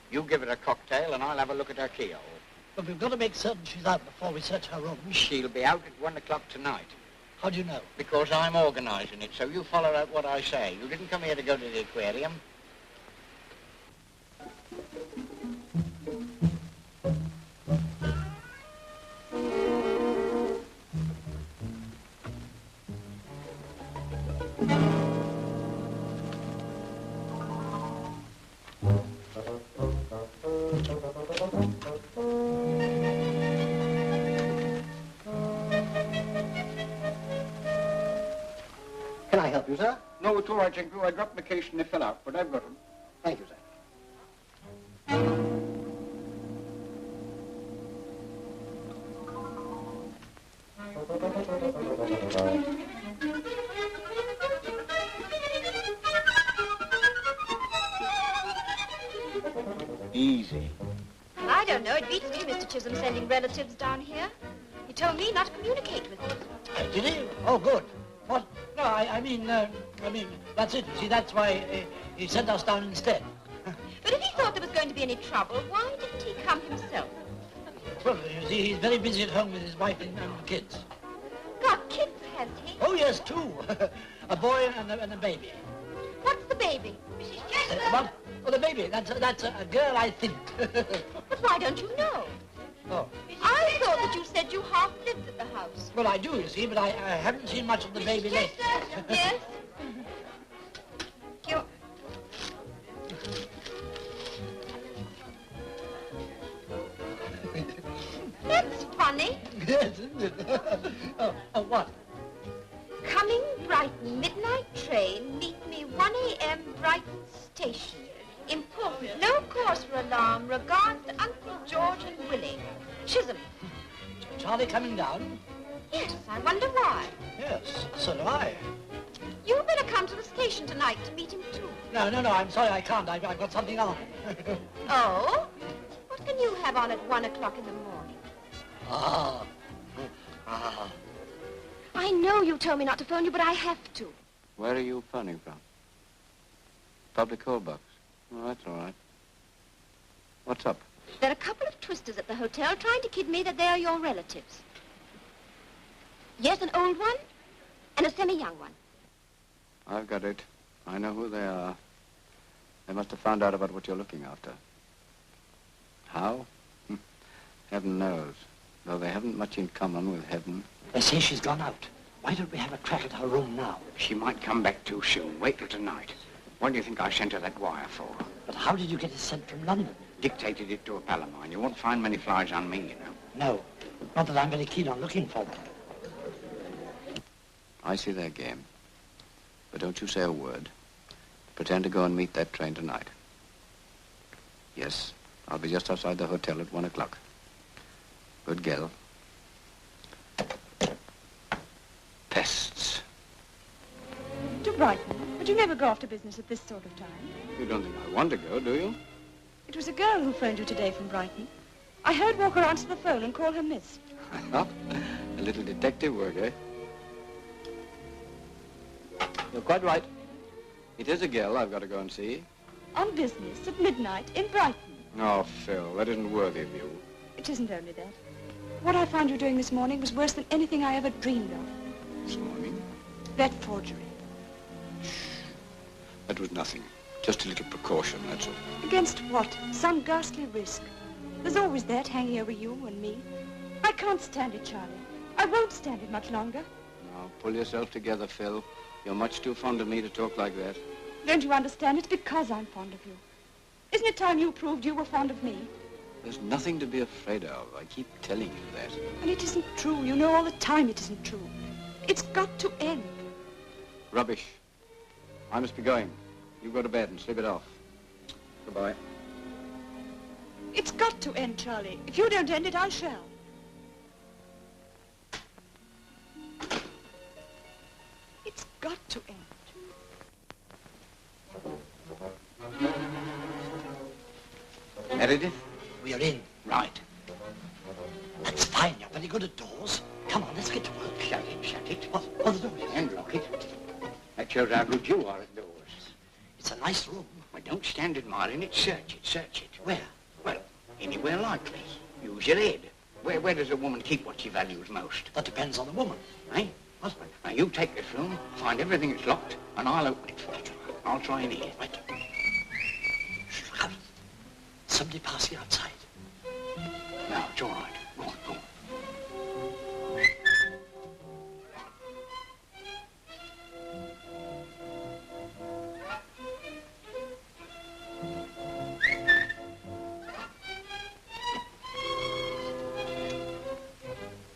You give her a cocktail and I'll have a look at her keyhole. But we've got to make certain she's out before we search her room. She'll be out at 1 o'clock tonight. How do you know? Because I'm organising it, so you follow out what I say. You didn't come here to go to the aquarium. Can I help you, sir? No, it's all right, Jenko. I dropped my case and they fell out, but I've got them. Thank you, sir. Easy. I don't know. It beats me, Mr. Chisholm, sending relatives down here. He told me not to communicate with them. Did he? Oh, good. What? No, I mean, that's it. See, that's why he sent us down instead. But if he thought there was going to be any trouble, why didn't he come himself? Well, you see, he's very busy at home with his wife and kids. Got kids, has he? Oh, yes, two. A boy and a baby. What's the baby? Mrs. Chester. What? Oh, the baby. That's a girl, I think. But why don't you know? Oh. I thought that you said you half lived at the house. Well, I do, you see, but I haven't seen much of the baby lately. Yes? You... That's funny. Yes, isn't it? Oh, what? Coming Brighton, midnight train, meet me 1 a.m. Brighton station. Important, no cause for alarm. Regards to Uncle George and Willie. Chisholm. Charlie coming down? Yes, I wonder why. Yes, so do I. You better come to the station tonight to meet him too. No, I'm sorry, I can't. I've got something on. Oh? What can you have on at 1 o'clock in the morning? Ah. I know you told me not to phone you, but I have to. Where are you phoning from? Public call box. Oh, that's all right. What's up? There are a couple of twisters at the hotel trying to kid me that they are your relatives. Yes, an old one and a semi-young one. I've got it. I know who they are. They must have found out about what you're looking after. How? Heaven knows. Though they haven't much in common with heaven. They say she's gone out. Why don't we have a crack at her room now? She might come back too soon. Wait till tonight. What do you think I sent her that wire for? But how did you get it sent from London? Dictated it to a pal of mine. You won't find many flies on me, you know. No, not that I'm very keen on looking for them. I see their game. But don't you say a word. Pretend to go and meet that train tonight. Yes, I'll be just outside the hotel at 1 o'clock. Good girl. Pests. To Brighton. But you never go off to business at this sort of time. You don't think I want to go, do you? It was a girl who phoned you today from Brighton. I heard Walker answer the phone and call her miss. A little detective work, eh? You're quite right. It is a girl I've got to go and see. On business at midnight in Brighton. Oh, Phil, that isn't worthy of you. It isn't only that. What I found you doing this morning was worse than anything I ever dreamed of. This morning? That forgery. That was nothing. Just a little precaution, that's all. Against what? Some ghastly risk. There's always that hanging over you and me. I can't stand it, Charlie. I won't stand it much longer. Now, pull yourself together, Phil. You're much too fond of me to talk like that. Don't you understand? It's because I'm fond of you. Isn't it time you proved you were fond of me? There's nothing to be afraid of. I keep telling you that. And it isn't true. You know all the time it isn't true. It's got to end. Rubbish. I must be going. You go to bed and sleep it off. Goodbye. It's got to end, Charlie. If you don't end it, I shall. It's got to end. Meredith? We are in. Right. That's fine. You're very good at doors. Come on, let's get to work. Shut it. What the door? And lock it. That shows how good you are at doors. It's a nice room. Well, don't stand admiring it. Search it. Where? Well, anywhere likely. Use your head. Where does a woman keep what she values most? That depends on the woman. Eh? What? Now, you take this room, find everything that's locked, and I'll open it for you. I'll try in here. Right. Come. Somebody passing outside. No, it's all right. Go on.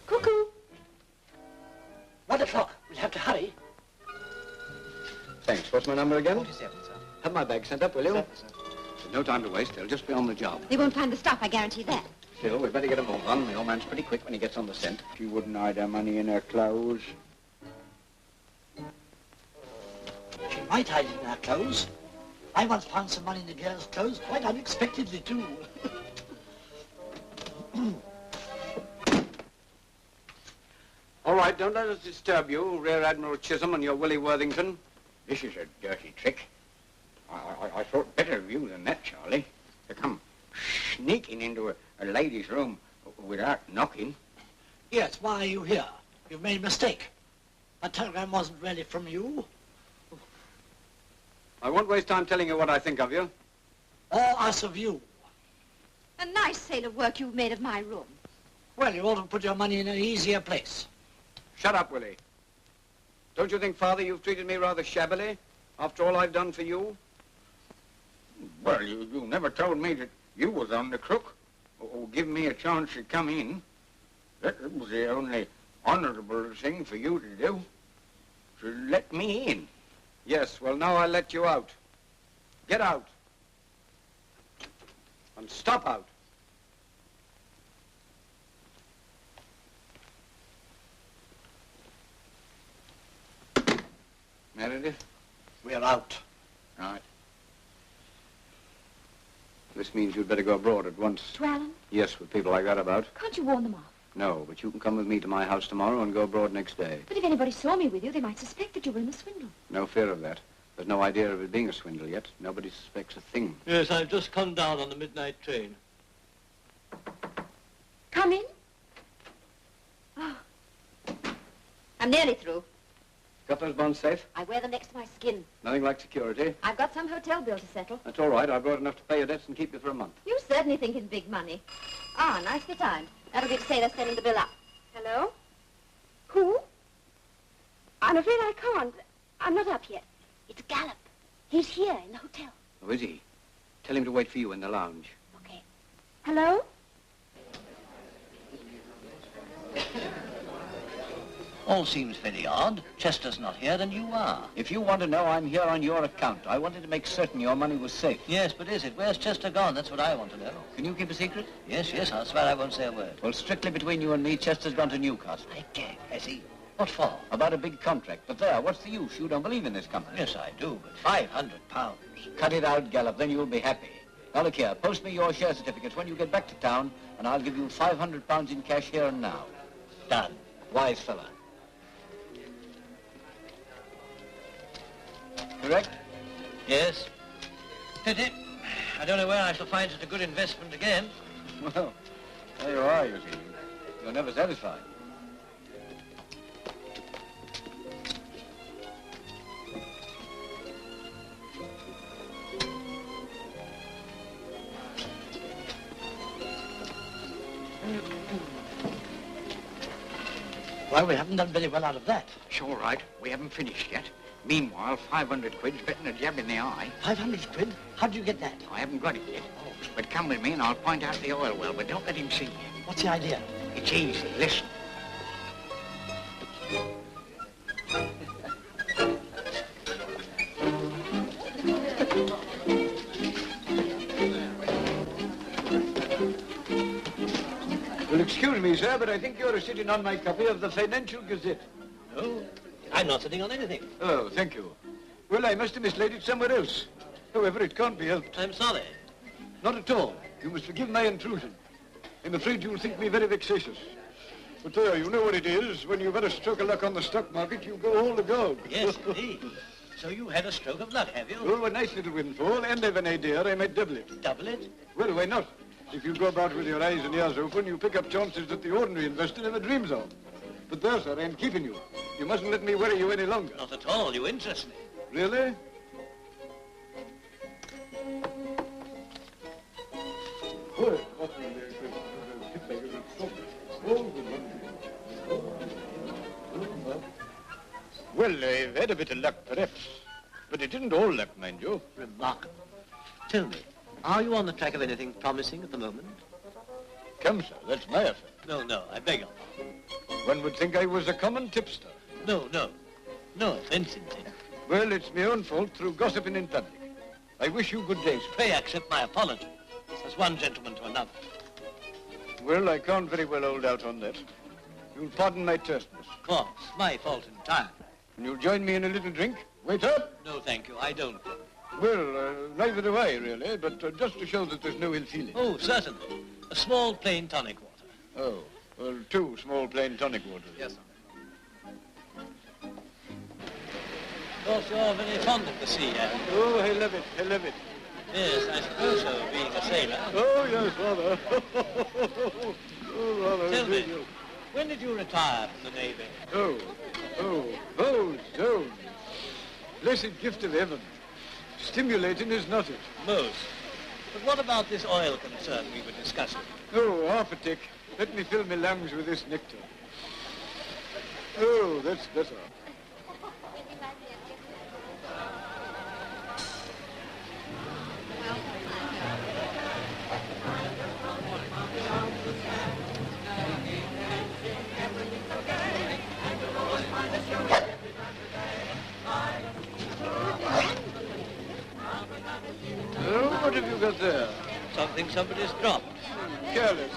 Cuckoo. 1 o'clock. We'll have to hurry. Thanks. What's my number again? 47, sir. Have my bag sent up, will you? Certainly, sir. There's no time to waste. They'll just be on the job. They won't find the stuff, I guarantee that. Still, we'd better get a move on. The old man's pretty quick when he gets on the scent. She wouldn't hide her money in her clothes. She might hide it in her clothes. I once found some money in the girl's clothes, quite unexpectedly, too. All right, don't let us disturb you, Rear Admiral Chisholm and your Willie Worthington. This is a dirty trick. I thought better of you than that, Charlie. To come sneaking into a lady's room without knocking. Yes, why are you here? You've made a mistake. That telegram wasn't really from you. I won't waste time telling you what I think of you. Or us of you. A nice sale of work you've made of my room. Well, you ought to put your money in an easier place. Shut up, Willie. Don't you think, Father, you've treated me rather shabbily after all I've done for you? Well, you never told me that you was on the crook, or give me a chance to come in. That was the only honorable thing for you to do, to let me in. Yes, well, now I'll let you out. Get out. And stop out. Meredith? We're out. Right. This means you'd better go abroad at once. To Alan? Yes, with people like that about. Can't you warn them off? No, but you can come with me to my house tomorrow and go abroad next day. But if anybody saw me with you, they might suspect that you were in a swindle. No fear of that. There's no idea of it being a swindle yet. Nobody suspects a thing. Yes, I've just come down on the midnight train. Come in. Oh. I'm nearly through. Got those bonds safe? I wear them next to my skin. Nothing like security. I've got some hotel bill to settle. That's all right. I brought enough to pay your debts and keep you for a month. You certainly think it's big money. Ah, nicely timed. That'll be the sailor sending the bill up. Hello? Who? I'm afraid I can't. I'm not up yet. It's Gallop. He's here in the hotel. Oh, is he? Tell him to wait for you in the lounge. Okay. Hello? All seems very odd. Chester's not here and you are. If you want to know, I'm here on your account. I wanted to make certain your money was safe. Yes, but is it? Where's Chester gone? That's what I want to know. Can you keep a secret? Yes, yes, I'll swear I won't say a word. Well, strictly between you and me, Chester's gone to Newcastle. I can't, has he? What for? About a big contract. But there, what's the use? You don't believe in this company. Yes, I do, but £500. Cut it out, Gallop, then you'll be happy. Now, look here, post me your share certificates when you get back to town, and I'll give you £500 in cash here and now. Done. Wise fella. Correct? Yes. Pity. I don't know where I shall find such a good investment again. Well, there you are, you see. You're never satisfied. Well, we haven't done very well out of that. It's all right. We haven't finished yet. Meanwhile, 500 quid's better than a jab in the eye. 500 quid? How'd you get that? I haven't got it yet. But come with me and I'll point out the oil well, but don't let him see you. What's the idea? It's easy. Listen. Well, excuse me, sir, but I think you're sitting on my copy of the Financial Gazette. No, I'm not sitting on anything. Oh, thank you. Well, I must have mislaid it somewhere else. However, it can't be helped. I'm sorry. Not at all. You must forgive my intrusion. I'm afraid you'll think me very vexatious. But there, you know what it is. When you've had a stroke of luck on the stock market, you go all agog. Yes, indeed. So you had a stroke of luck, have you? Oh, a nice little windfall, and I've an idea I might double it. Double it? Well, why not? If you go about with your eyes and ears open, you pick up chances that the ordinary investor never dreams of. But there, sir, I'm keeping you. You mustn't let me worry you any longer. Not at all. You interest me. Really? Well, I've had a bit of luck, perhaps. But it isn't all luck, mind you. Remarkable. Tell me, are you on the track of anything promising at the moment? Come, sir, that's my affair. No, no, I beg your pardon. One would think I was a common tipster. No, no. No offense intended. Well, it's my own fault through gossiping in public. I wish you good day, sir. Pray accept my apology. As one gentleman to another. Well, I can't very well hold out on that. You'll pardon my terseness. Of course, my fault entirely. And you'll join me in a little drink? Wait up! No, thank you, I don't. Well, neither do I, really, but just to show that there's no ill feeling. Oh, certainly. A small plain tonic water. Oh, well, 2 small plain tonic waters. Yes, sir. Of course, you're very fond of the sea, Harry. Oh, I love it, I love it. Yes, I suppose so, being a sailor. Oh, yes, rather. Oh, rather. Tell me, when did you retire from the Navy? Oh, Jones. Blessed gift of heaven. Stimulating is not it. Most. But what about this oil concern we were discussing? Oh, half a tick. Let me fill my lungs with this nectar. Oh, that's better. Oh, what have you got there? Something somebody's dropped. Careless.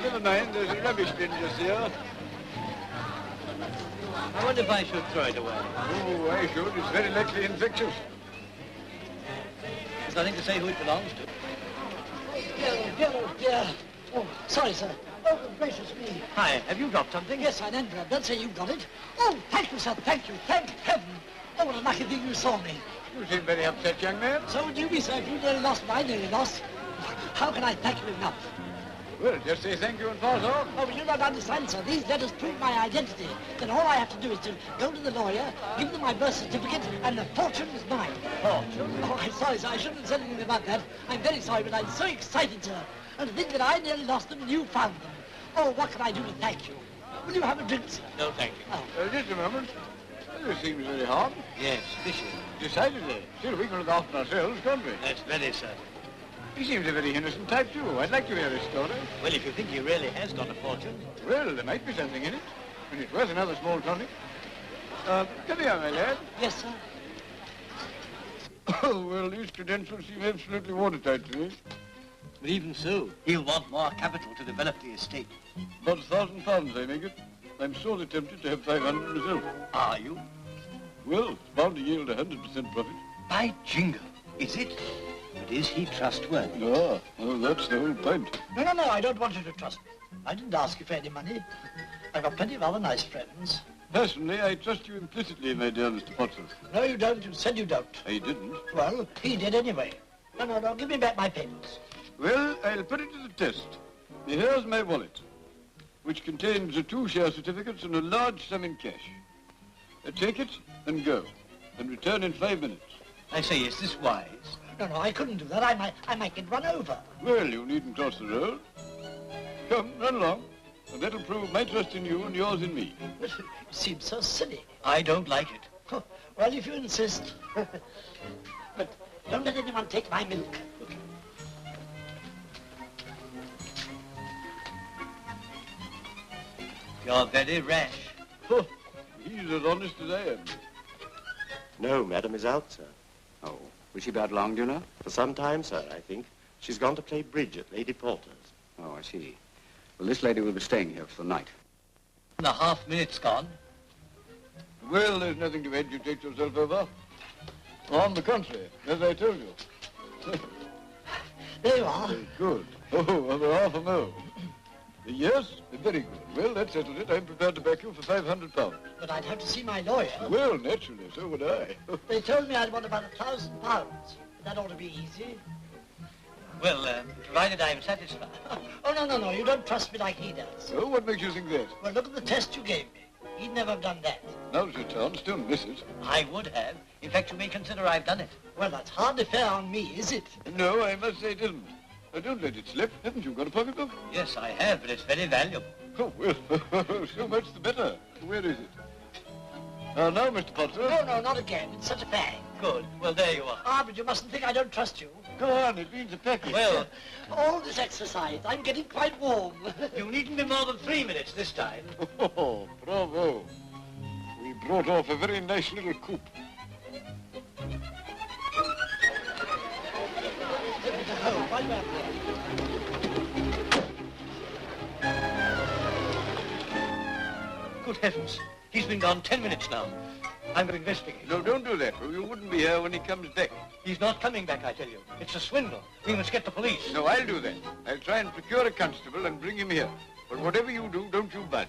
Never mind, there's a rubbish bin just here. I wonder if I should throw it away. Oh, I should. It's very likely infectious. There's nothing to say who it belongs to. Dear, dear. Oh, sorry, sir. Oh, gracious me. Hi, have you dropped something? Yes, I didn't. Don't say you got it. Oh, thank you, sir. Thank you. Thank heaven. Oh, what a lucky thing you saw me. You seem very upset, young man. So would you be, sir, if you nearly lost and I nearly lost. How can I thank you enough? Well, just say thank you and pass on. Oh, but you don't understand, sir. These letters prove my identity. Then all I have to do is to go to the lawyer, give them my birth certificate, and the fortune is mine. Fortune? Oh, I'm sorry, sir. I shouldn't have said anything about that. I'm very sorry, but I'm so excited, sir. And to think that I nearly lost them and you found them. Oh, what can I do to thank you? Will you have a drink, sir? No, thank you. Oh. Just a moment. This seems very hard. Yes, fishy. Decidedly. Still, we can look after ourselves, can't we? That's very certain. He seems a very innocent type, too. I'd like to hear his story. Well, if you think he really has got a fortune. Well, there might be something in it. And it's worth another small tonic. Come here, my lad. Yes, sir. Oh, well, these credentials seem absolutely watertight to me. But even so, he'll want more capital to develop the estate. About £1,000, I make it. I'm sorely tempted to have 500 myself. Are you? Well, it's bound to yield 100% profit. By jingo, is it? But is he trustworthy? Ah, well, that's the whole point. No, I don't want you to trust me. I didn't ask you for any money. I've got plenty of other nice friends. Personally, I trust you implicitly, my dear Mr. Potter. No, you don't. You said you don't. I didn't. Well, he did anyway. No, give me back my papers. Well, I'll put it to the test. Here's my wallet, which contains the 2 share certificates and a large sum in cash. Take it and go, and return in 5 minutes. I say, is this wise? No, I couldn't do that. I might get run over. Well, you needn't cross the road. Come, run along, and that'll prove my trust in you and yours in me. It seems so silly. I don't like it. Well, if you insist. But don't let anyone take my milk. You're very rash. Oh, he's as honest as I am. No, Madam is out, sir. Oh, will she be out long, do you know? For some time, sir, I think. She's gone to play bridge at Lady Porter's. Oh, I see. Well, this lady will be staying here for the night. And a half minute's gone. Well, there's nothing to agitate yourself over. On the contrary, as I told you. There you are. Good. Oh, over half a mo. Yes, very good. Well, that settles it. I'm prepared to back you for £500. But I'd have to see my lawyer. Well, naturally, so would I. They told me I'd want about £1,000. That ought to be easy. Well, provided I'm satisfied. Oh, no, you don't trust me like he does. Oh, what makes you think that? Well, look at the test you gave me. He'd never have done that. Now's your chance. Don't miss it. I would have. In fact, you may consider I've done it. Well, that's hardly fair on me, is it? No, I must say it isn't. Don't let it slip. Haven't you got a pocketbook? Yes, I have, but it's very valuable. Oh, well, so much the better. Where is it? Now, Mr. Potter. No, not again. It's such a bag. Good. Well, there you are. Ah, but you mustn't think I don't trust you. Go on, it means a package. Well, all this exercise, I'm getting quite warm. You needn't be more than 3 minutes this time. Oh, bravo. We brought off a very nice little coup. Good heavens. He's been gone 10 minutes now. I'm going to investigate. No, don't do that, or you wouldn't be here when he comes back. He's not coming back, I tell you. It's a swindle. We must get the police. No, I'll do that. I'll try and procure a constable and bring him here. But whatever you do, don't you budge.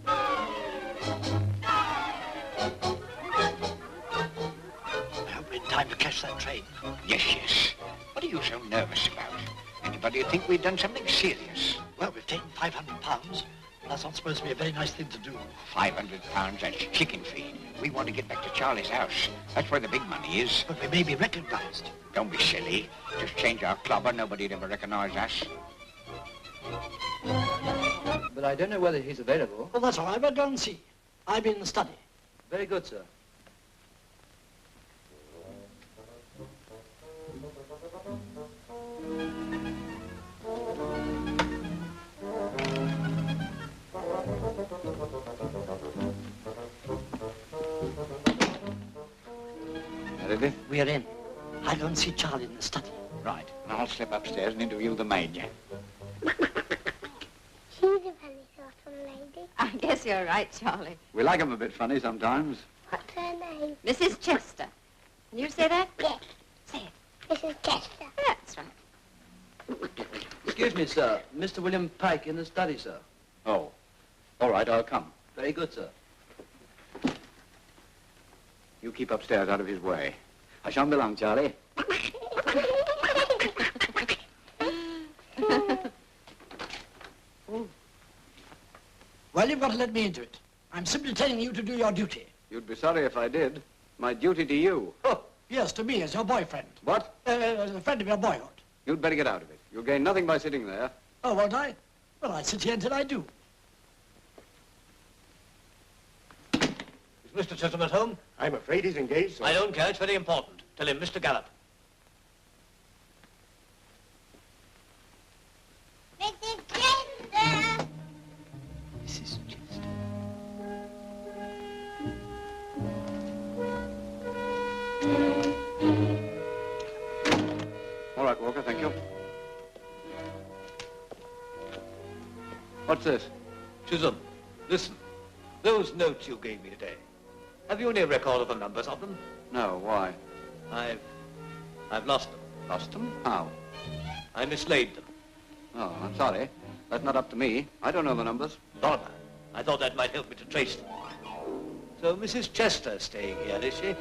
I hope we're in time to catch that train. Yes. What are you so nervous about? Anybody would think we'd done something serious. Well, we've taken £500. That's not supposed to be a very nice thing to do. £500, that's chicken feed. We want to get back to Charlie's house. That's where the big money is. But we may be recognized. Don't be silly. Just change our clobber, nobody'd ever recognize us. But I don't know whether he's available. Well, that's all right. We'll go and see. I'll be in the study. Very good, sir. Ready? We're in. I'll go and see Charlie in the study. Right, and I'll slip upstairs and interview the major. She's a funny sort of lady. I guess you're right, Charlie. We like 'em a bit funny sometimes. What's her name? Mrs. Chester. Can you say that? Yes. Say it. Mrs. Chester. That's right. Excuse me, sir. Mr. William Pike in the study, sir. Oh. All right, I'll come. Very good, sir. You keep upstairs out of his way. I shan't be long, Charlie. Well, you've got to let me into it. I'm simply telling you to do your duty. You'd be sorry if I did. My duty to you. Oh, yes, to me as your boyfriend. What? As a friend of your boyhood. You'd better get out of it. You'll gain nothing by sitting there. Oh, won't I? Well, I'll sit here until I do. Is Mr. Chisholm at home? I'm afraid he's engaged, sir. I don't care. It's very important. Tell him, Mr. Gallop. Mrs. Chester! Mrs. Chester. All right, Walker, thank you. What's this? Chisholm, listen. Those notes you gave me today, have you any record of the numbers of them? No, why? I've lost them. Lost them? How? I mislaid them. Oh, I'm sorry. That's not up to me. I don't know the numbers. Bother. I thought that might help me to trace them. So Mrs. Chester's staying here, is she?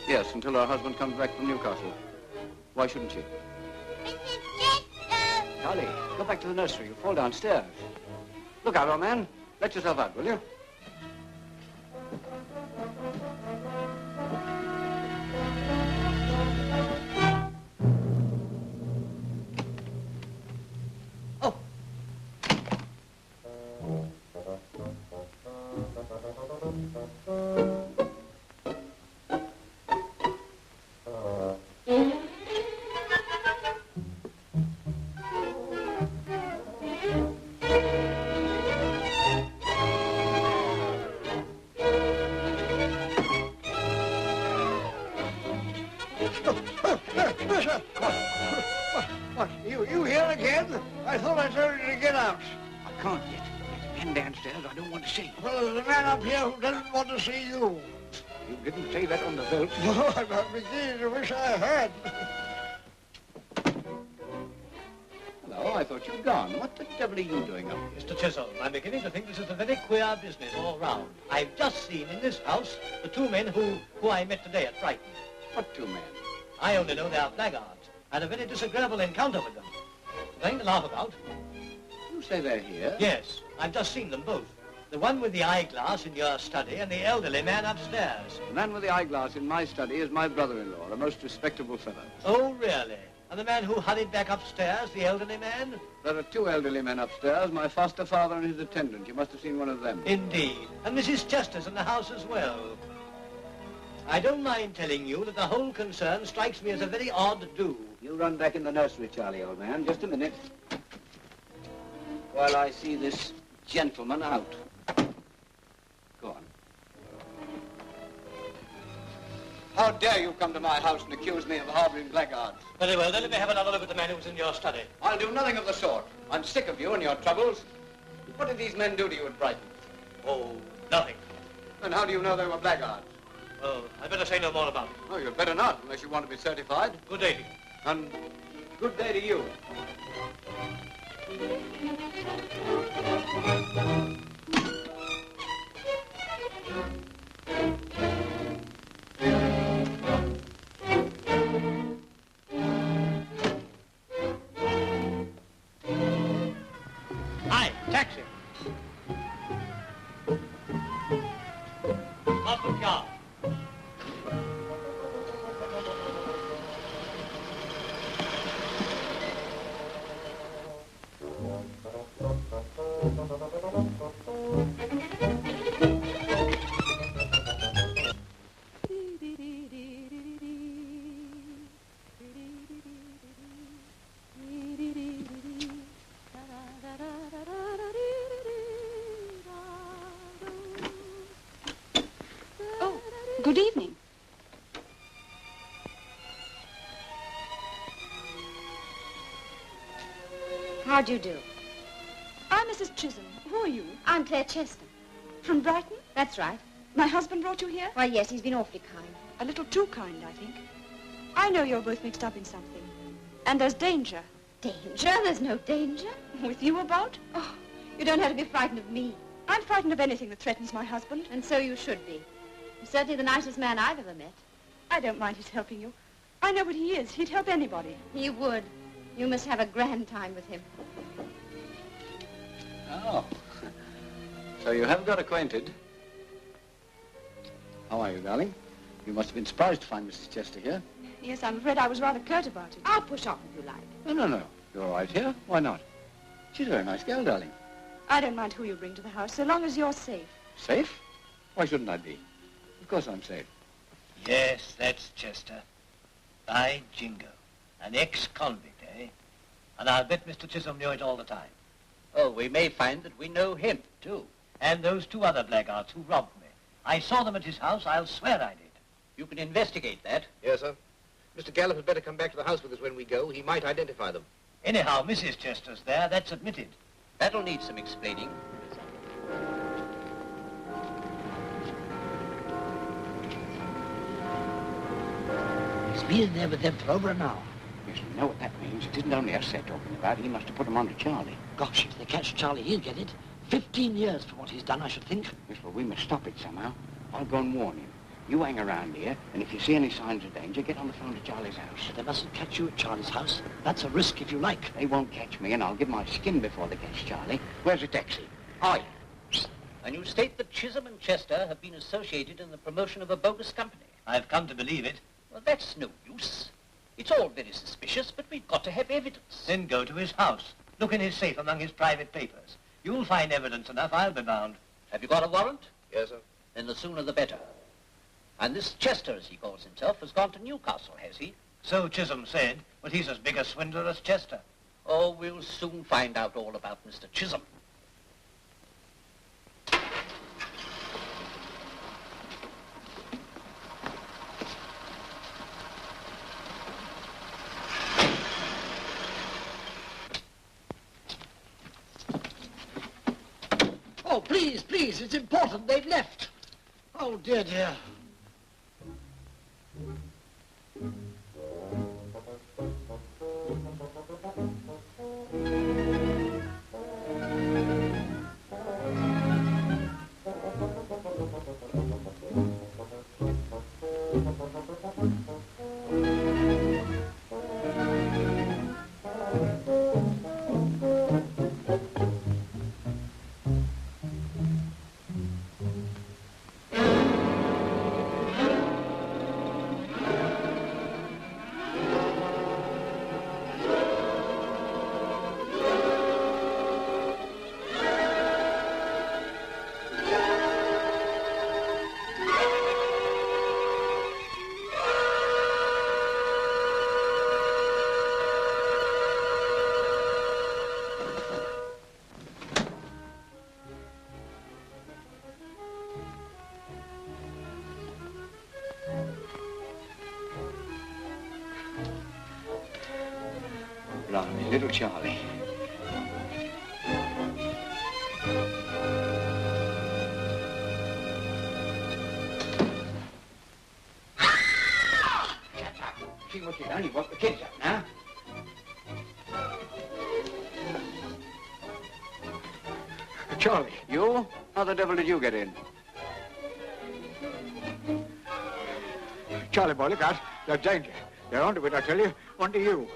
Yes, until her husband comes back from Newcastle. Why shouldn't she? Mrs. Chester! Charlie, go back to the nursery. You'll fall downstairs. Look out, old man. Let yourself out, will you? What, you here again? I thought I told you to get out. I can't yet. There's a man downstairs I don't want to see. Well, there's a man up here who doesn't want to see you. You didn't say that on the vote. Oh, I'm beginning to wish I had. Hello, I thought you'd gone. What the devil are you doing up here? Mr. Chisholm, I'm beginning to think this is a very queer business all round. I've just seen in this house the two men who I met today at Brighton. What two men? I only know they are blackguards. I had a very disagreeable encounter with them. Nothing to laugh about. You say they're here? Yes, I've just seen them both. The one with the eyeglass in your study and the elderly man upstairs. The man with the eyeglass in my study is my brother-in-law, a most respectable fellow. Oh, really? And the man who hurried back upstairs, the elderly man? There are two elderly men upstairs, my foster father and his attendant. You must have seen one of them. Indeed. And Mrs. Chester's in the house as well. I don't mind telling you that the whole concern strikes me as a very odd do. You run back in the nursery, Charlie, old man. Just a minute. While I see this gentleman out. Go on. How dare you come to my house and accuse me of harboring blackguards? Very well, then let me have another look at the man who was in your study. I'll do nothing of the sort. I'm sick of you and your troubles. What did these men do to you at Brighton? Oh, nothing. And how do you know they were blackguards? Well, I'd better say no more about it. Oh, you'd better not, unless you want to be certified. Good day to you. And good day to you. Hi, taxi. Hospital car. Good evening. How do you do? I'm Mrs. Chisholm. Who are you? I'm Claire Chester. From Brighton? That's right. My husband brought you here? Why, yes, he's been awfully kind. A little too kind, I think. I know you're both mixed up in something. And there's danger. Danger? There's no danger. With you about? Oh, you don't have to be frightened of me. I'm frightened of anything that threatens my husband. And so you should be. He's certainly the nicest man I've ever met. I don't mind his helping you. I know what he is. He'd help anybody. He would. You must have a grand time with him. Oh. So you have got acquainted. How are you, darling? You must have been surprised to find Mrs. Chester here. Yes, I'm afraid I was rather curt about it. I'll push off if you like. No. You're all right here. Why not? She's a very nice girl, darling. I don't mind who you bring to the house, so long as you're safe. Safe? Why shouldn't I be? Of course I'm safe. Yes, that's Chester. By jingo. An ex-convict, eh? And I'll bet Mr. Chisholm knew it all the time. Oh, we may find that we know him, too. And those two other blackguards who robbed me. I saw them at his house. I'll swear I did. You can investigate that. Yes, sir. Mr. Gallop had better come back to the house with us when we go. He might identify them. Anyhow, Mrs. Chester's there. That's admitted. That'll need some explaining. He's been there with them for over an hour. Yes, you know what that means. It isn't only us they're talking about. He must have put them on to Charlie. Gosh, if they catch Charlie, he'll get it. 15 years for what he's done, I should think. Yes, well, we must stop it somehow. I'll go and warn him. You hang around here, and if you see any signs of danger, get on the phone to Charlie's house. But they mustn't catch you at Charlie's house. That's a risk if you like. They won't catch me, and I'll give my skin before they catch Charlie. Where's the taxi? Aye. And you state that Chisholm and Chester have been associated in the promotion of a bogus company. I've come to believe it. Well, that's no use. It's all very suspicious, but we've got to have evidence. Then go to his house. Look in his safe among his private papers. You'll find evidence enough, I'll be bound. Have you got a warrant? Yes, sir. Then the sooner the better. And this Chester, as he calls himself, has gone to Newcastle, has he? So Chisholm said, but he's as big a swindler as Chester. Oh, we'll soon find out all about Mr. Chisholm. Oh, please, please, it's important. They've left. Oh, dear, dear. Blimey, little Charlie. See what you've done? You woke the kids up now. Charlie, you? How the devil did you get in? Charlie, boy, look out. There's danger. They're onto it, I tell you. Onto you.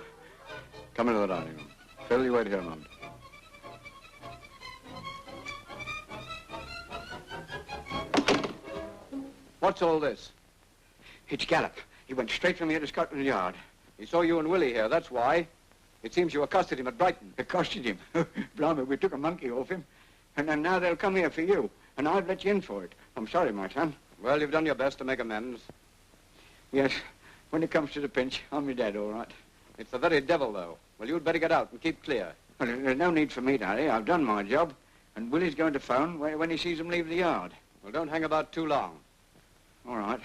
Come into the dining room. Phil, you wait here a moment. What's all this? It's Gallop. He went straight from here to Scotland Yard. He saw you and Willie here, that's why. It seems you accosted him at Brighton. Accosted him? Blimey, we took a monkey off him. And now they'll come here for you. And I've let you in for it. I'm sorry, my son. Well, you've done your best to make amends. Yes, when it comes to the pinch, I'm your dad, all right. It's the very devil, though. Well, you'd better get out and keep clear. Well, there's no need for me to hurry. I've done my job. And Willie's going to phone when he sees them leave the yard. Well, don't hang about too long. All right.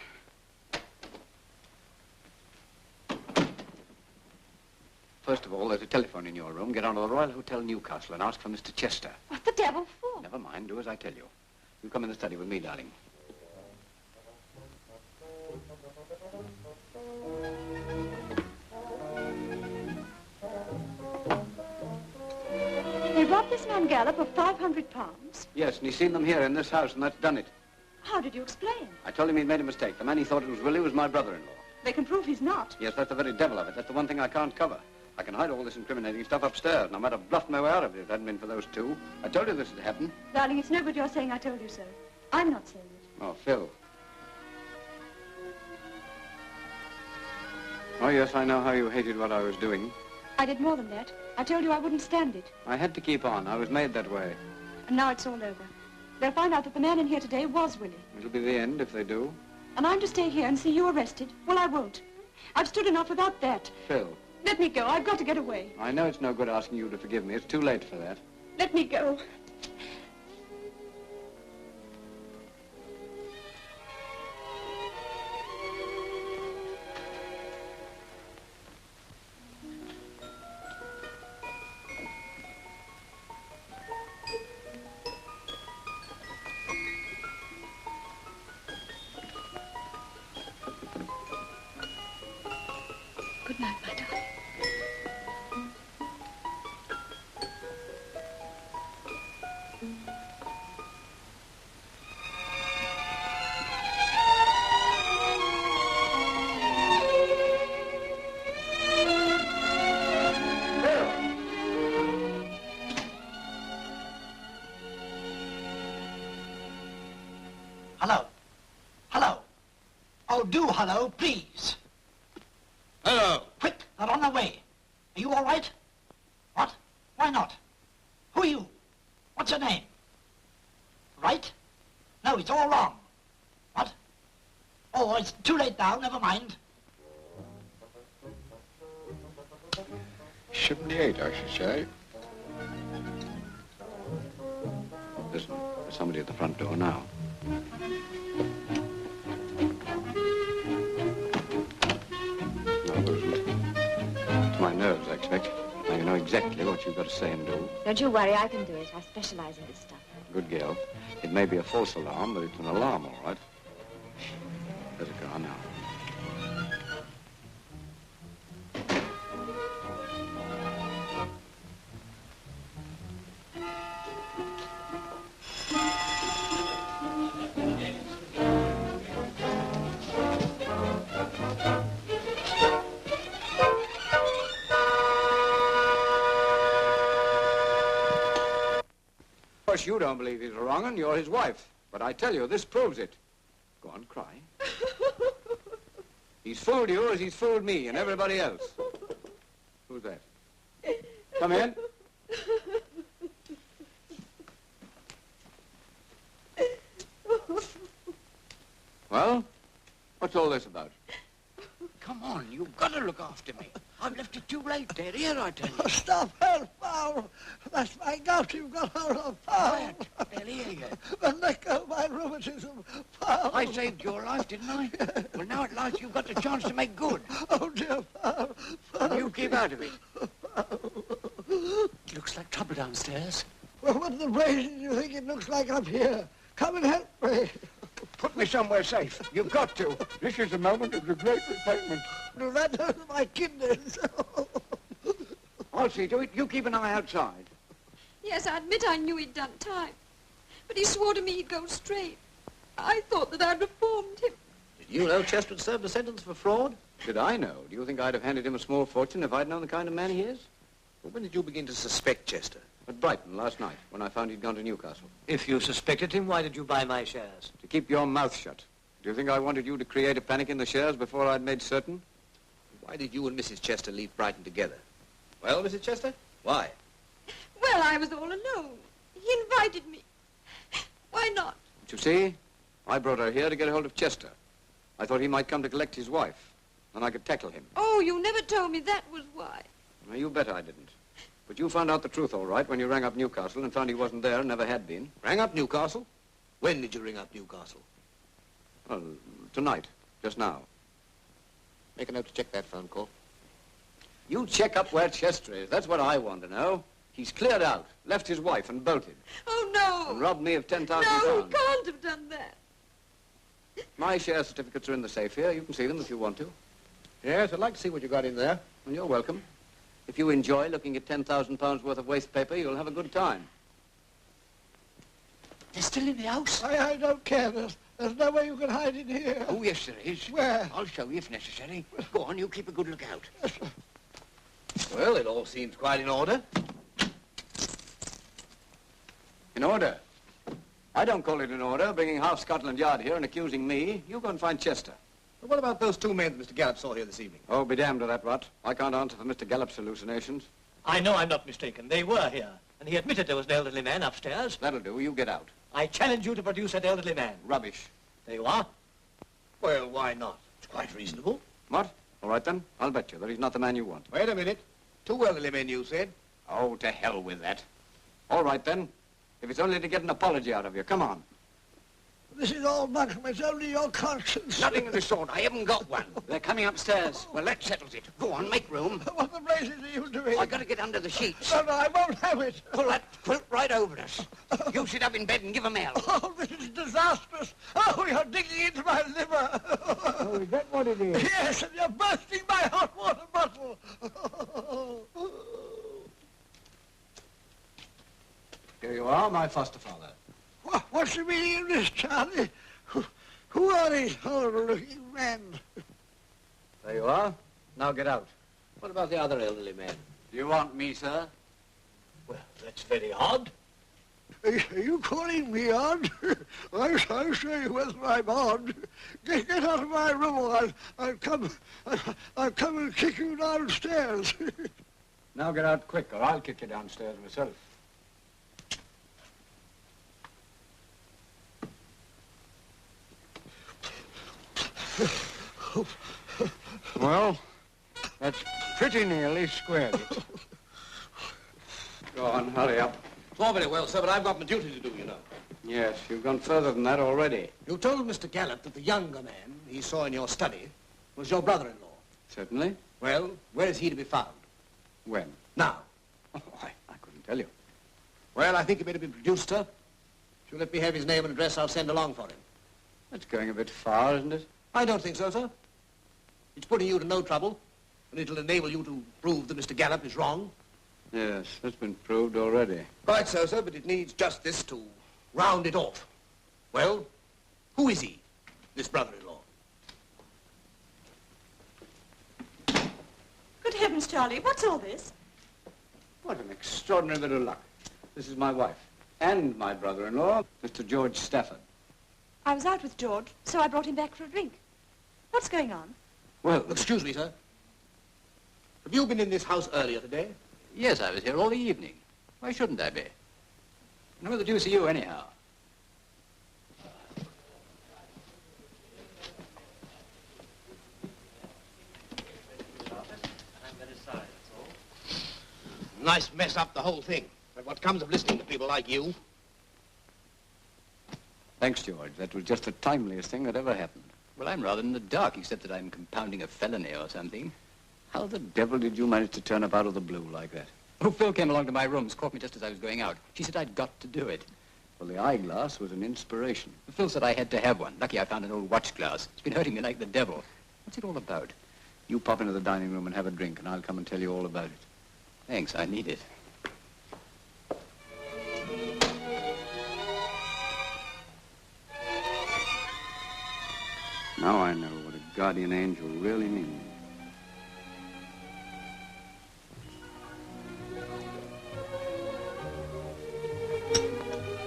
First of all, there's a telephone in your room. Get on to the Royal Hotel, Newcastle, and ask for Mr. Chester. What the devil for? Never mind. Do as I tell you. You come in the study with me, darling. They robbed this man Gallop of £500. Yes, and he's seen them here in this house, and that's done it. How did you explain? I told him he'd made a mistake. The man he thought it was Willie was my brother-in-law. They can prove he's not. Yes, that's the very devil of it. That's the one thing I can't cover. I can hide all this incriminating stuff upstairs, and I might have bluffed my way out of it if it hadn't been for those two. I told you this would happen. Darling, it's no good you're saying I told you so. I'm not saying it. Oh, Phil. Oh, yes, I know how you hated what I was doing. I did more than that. I told you I wouldn't stand it. I had to keep on. I was made that way. And now it's all over. They'll find out that the man in here today was Willie. It'll be the end if they do. And I'm to stay here and see you arrested? Well, I won't. I've stood enough without that. Phil. Let me go. I've got to get away. I know it's no good asking you to forgive me. It's too late for that. Let me go. Good night, my darling. Hello. Hello. Oh, do hello, please. Hello. Quick, they're on their way. Are you all right? What? Why not? Who are you? What's your name? Right? No, it's all wrong. What? Oh, it's too late now, never mind. 78, I should say. Listen, there's somebody at the front door now. No, there isn't. It's my nerves, I expect. Now you know exactly what you've got to say and do. Don't you worry, I can do it. I specialize in this stuff. Good girl. It may be a false alarm, but it's an alarm, all right. There's a car now. Of course, you don't believe he's a wrong un, you're his wife. But I tell you, this proves it. Go on, cry. He's fooled you as he's fooled me and everybody else. Who's that? Come in. Well, what's all this about? Come on, you've got to look after me. I've left it too late, Dad. Here, I tell you. Stop her, Paul. That's my gout you've got hold of, Paul. Quiet. They'll hear you. The neck of my rheumatism, Paul. I saved your life, didn't I? Well, now at last you've got the chance to make good. Oh, dear, Paul. Paul. You keep out of it. Looks like trouble downstairs. Well, what the blazes do you think it looks like up here? Come and help me. Put me somewhere safe. You've got to. This is the moment of the great repayment. Do that hurt my kidneys? I'll see to it. You keep an eye outside. Yes, I admit I knew he'd done time. But he swore to me he'd go straight. I thought that I'd reformed him. Did you know Chester had served a sentence for fraud? Did I know? Do you think I'd have handed him a small fortune if I'd known the kind of man he is? Well, when did you begin to suspect Chester? At Brighton last night, when I found he'd gone to Newcastle. If you suspected him, why did you buy my shares? To keep your mouth shut. Do you think I wanted you to create a panic in the shares before I'd made certain? Why did you and Mrs. Chester leave Brighton together? Well, Mrs. Chester, why? Well, I was all alone. He invited me. Why not? But you see, I brought her here to get a hold of Chester. I thought he might come to collect his wife, and I could tackle him. Oh, you never told me that was why. Well, you bet I didn't. But you found out the truth all right when you rang up Newcastle and found he wasn't there and never had been. Rang up Newcastle? When did you ring up Newcastle? Well, tonight, just now. Make a note to check that phone call. You check up where Chester is. That's what I want to know. He's cleared out, left his wife and bolted. Oh, no. And robbed me of £10,000. No, he can't have done that. My share certificates are in the safe here. You can see them if you want to. Yes, I'd like to see what you got in there. And you're welcome. If you enjoy looking at £10,000 worth of waste paper, you'll have a good time. They're still in the house. I don't care. There's no way you can hide in here. Oh, yes, there is. Where? I'll show you if necessary. Go on, you keep a good lookout. Well, it all seems quite in order. In order? I don't call it in order, bringing half Scotland Yard here and accusing me. You go and find Chester. But what about those two men that Mr. Gallop saw here this evening? Oh, be damned to that rot. I can't answer for Mr. Gallop's hallucinations. I know I'm not mistaken. They were here, and he admitted there was an elderly man upstairs. That'll do. You get out. I challenge you to produce that elderly man. Rubbish. There you are. Well, why not? It's quite reasonable. What? All right, then. I'll bet you that he's not the man you want. Wait a minute. Two elderly men, you said? Oh, to hell with that. All right, then. If it's only to get an apology out of you, come on. This is all much. It's only your conscience. Nothing of the sort. I haven't got one. They're coming upstairs. Well, that settles it. Go on, make room. What the blazes are you doing? I got to get under the sheets. No, I won't have it. Pull that quilt right over us. You sit up in bed and give 'em hell. Oh, this is disastrous. Oh, you're digging into my liver. Oh, is that what it is? Yes, and you're bursting my hot water bottle. Here you are, my foster father. What's the meaning of this, Charlie? Who are these horrible-looking men? There you are. Now get out. What about the other elderly man? Do you want me, sir? Well, that's very odd. Are you calling me odd? I'll show you whether I'm odd. Get out of my room or I'll come and kick you downstairs. Now get out quick, or I'll kick you downstairs myself. Well, that's pretty nearly squared it. Go on, hurry up. It's all very well, sir, but I've got my duty to do, you know. Yes, you've gone further than that already. You told Mr. Gallop that the younger man he saw in your study was your brother-in-law. Certainly. Well, where is he to be found? When? Now. Oh, I couldn't tell you. Well, I think he better be produced, sir. If you let me have his name and address, I'll send along for him. That's going a bit far, isn't it? I don't think so, sir. It's putting you to no trouble, and it'll enable you to prove that Mr. Gallop is wrong. Yes, that's been proved already. Quite so, sir, but it needs just this to round it off. Well, who is he, this brother-in-law? Good heavens, Charlie, what's all this? What an extraordinary bit of luck. This is my wife, and my brother-in-law, Mr. George Stafford. I was out with George, so I brought him back for a drink. What's going on? Well, excuse me, sir. Have you been in this house earlier today? Yes, I was here all the evening. Why shouldn't I be? And who the deuce are you, anyhow? Nice mess up the whole thing. But what comes of listening to people like you? Thanks, George. That was just the timeliest thing that ever happened. Well, I'm rather in the dark, except that I'm compounding a felony or something. How the devil did you manage to turn up out of the blue like that? Oh, Phil came along to my rooms, caught me just as I was going out. She said I'd got to do it. Well, the eyeglass was an inspiration. Phil said I had to have one. Lucky I found an old watch glass. It's been hurting me like the devil. What's it all about? You pop into the dining room and have a drink, and I'll come and tell you all about it. Thanks, I need it. Now I know what a guardian angel really means.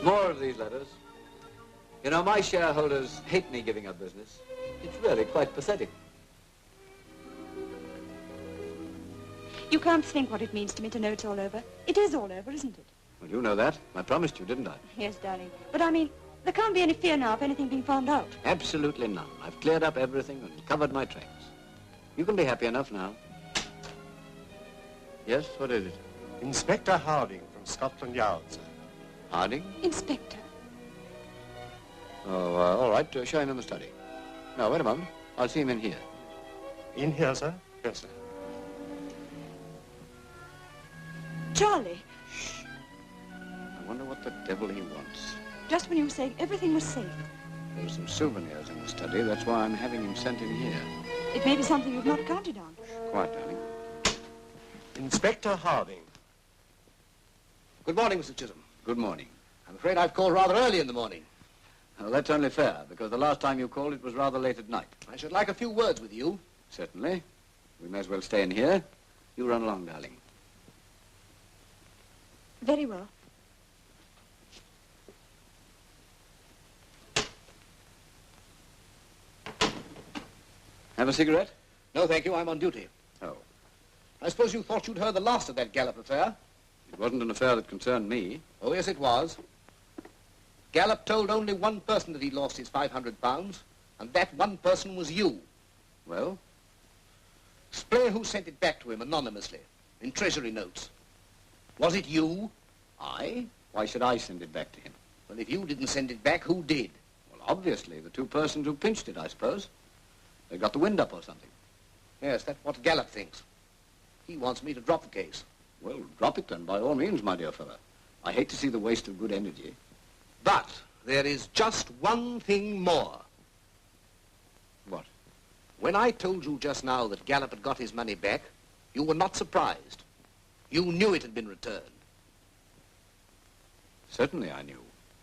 More of these letters. You know, my shareholders hate me giving up business. It's really quite pathetic. You can't think what it means to me to know it's all over. It is all over, isn't it? Well, you know that. I promised you, didn't I? Yes, darling. But I mean, there can't be any fear now of anything being found out. Absolutely none. I've cleared up everything and covered my tracks. You can be happy enough now. Yes, what is it? Inspector Harding from Scotland Yard, sir. Harding? Inspector. Oh, all right. Show him in the study. No, wait a moment. I'll see him in here. In here, sir? Yes, sir. Charlie, I wonder what the devil he wants. just when you were saying everything was safe. There are some souvenirs in the study. That's why I'm having him sent in here. It may be something you've not counted on. Quiet, darling. Inspector Harding. Good morning, Mr. Chisholm. Good morning. I'm afraid I've called rather early in the morning. Well, that's only fair, because the last time you called, it was rather late at night. I should like a few words with you. Certainly. We may as well stay in here. You run along, darling. Very well. Have a cigarette? No, thank you. I'm on duty. Oh. I suppose you thought you'd heard the last of that Gallop affair? It wasn't an affair that concerned me. Oh, yes, it was. Gallop told only one person that he'd lost his £500, and that one person was you. Well? Explain who sent it back to him anonymously, in treasury notes. Was it you? I? Why should I send it back to him? Well, if you didn't send it back, who did? Well, obviously, the two persons who pinched it, I suppose. They got the wind up or something. Yes, that's what Gallop thinks. He wants me to drop the case. Well, drop it then, by all means, my dear fellow. I hate to see the waste of good energy. But there is just one thing more. What? When I told you just now that Gallop had got his money back, you were not surprised. You knew it had been returned. Certainly I knew.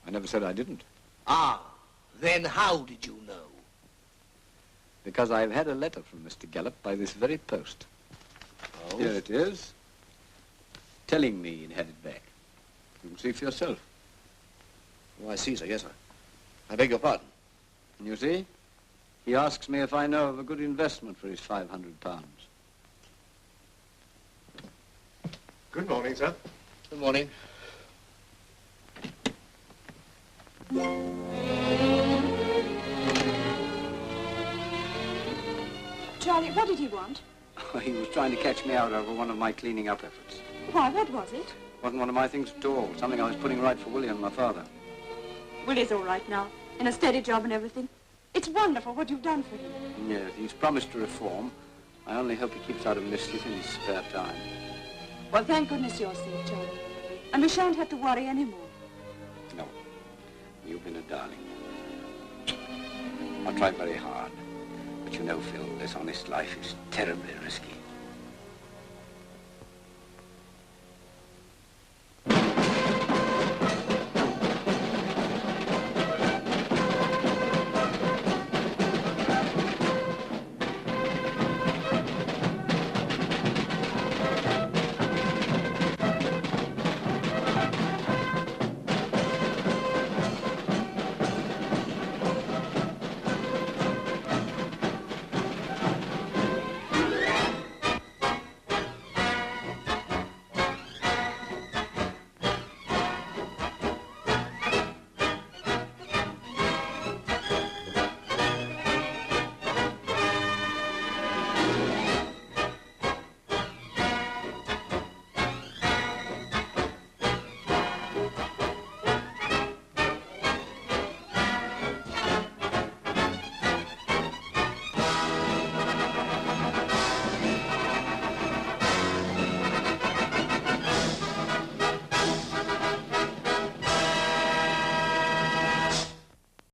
I never said I didn't. Ah, then how did you know? Because I've had a letter from Mr. Gallop by this very post. Oh? Here it is, telling me he'd had it back. You can see for yourself. Oh, I see, sir. Yes, sir. I beg your pardon. You see? He asks me if I know of a good investment for his £500. Good morning, sir. Good morning. Charlie, what did he want? He was trying to catch me out over one of my cleaning up efforts. Why, what was it? Wasn't one of my things at all. Something I was putting right for Willie and my father. Willie's all right now, in a steady job and everything. It's wonderful what you've done for him. Yes, he's promised to reform. I only hope he keeps out of mischief in his spare time. Well, thank goodness you're safe, Charlie. And we shan't have to worry any more. No. You've been a darling. I tried very hard. But you know, Phil, this honest life is terribly risky.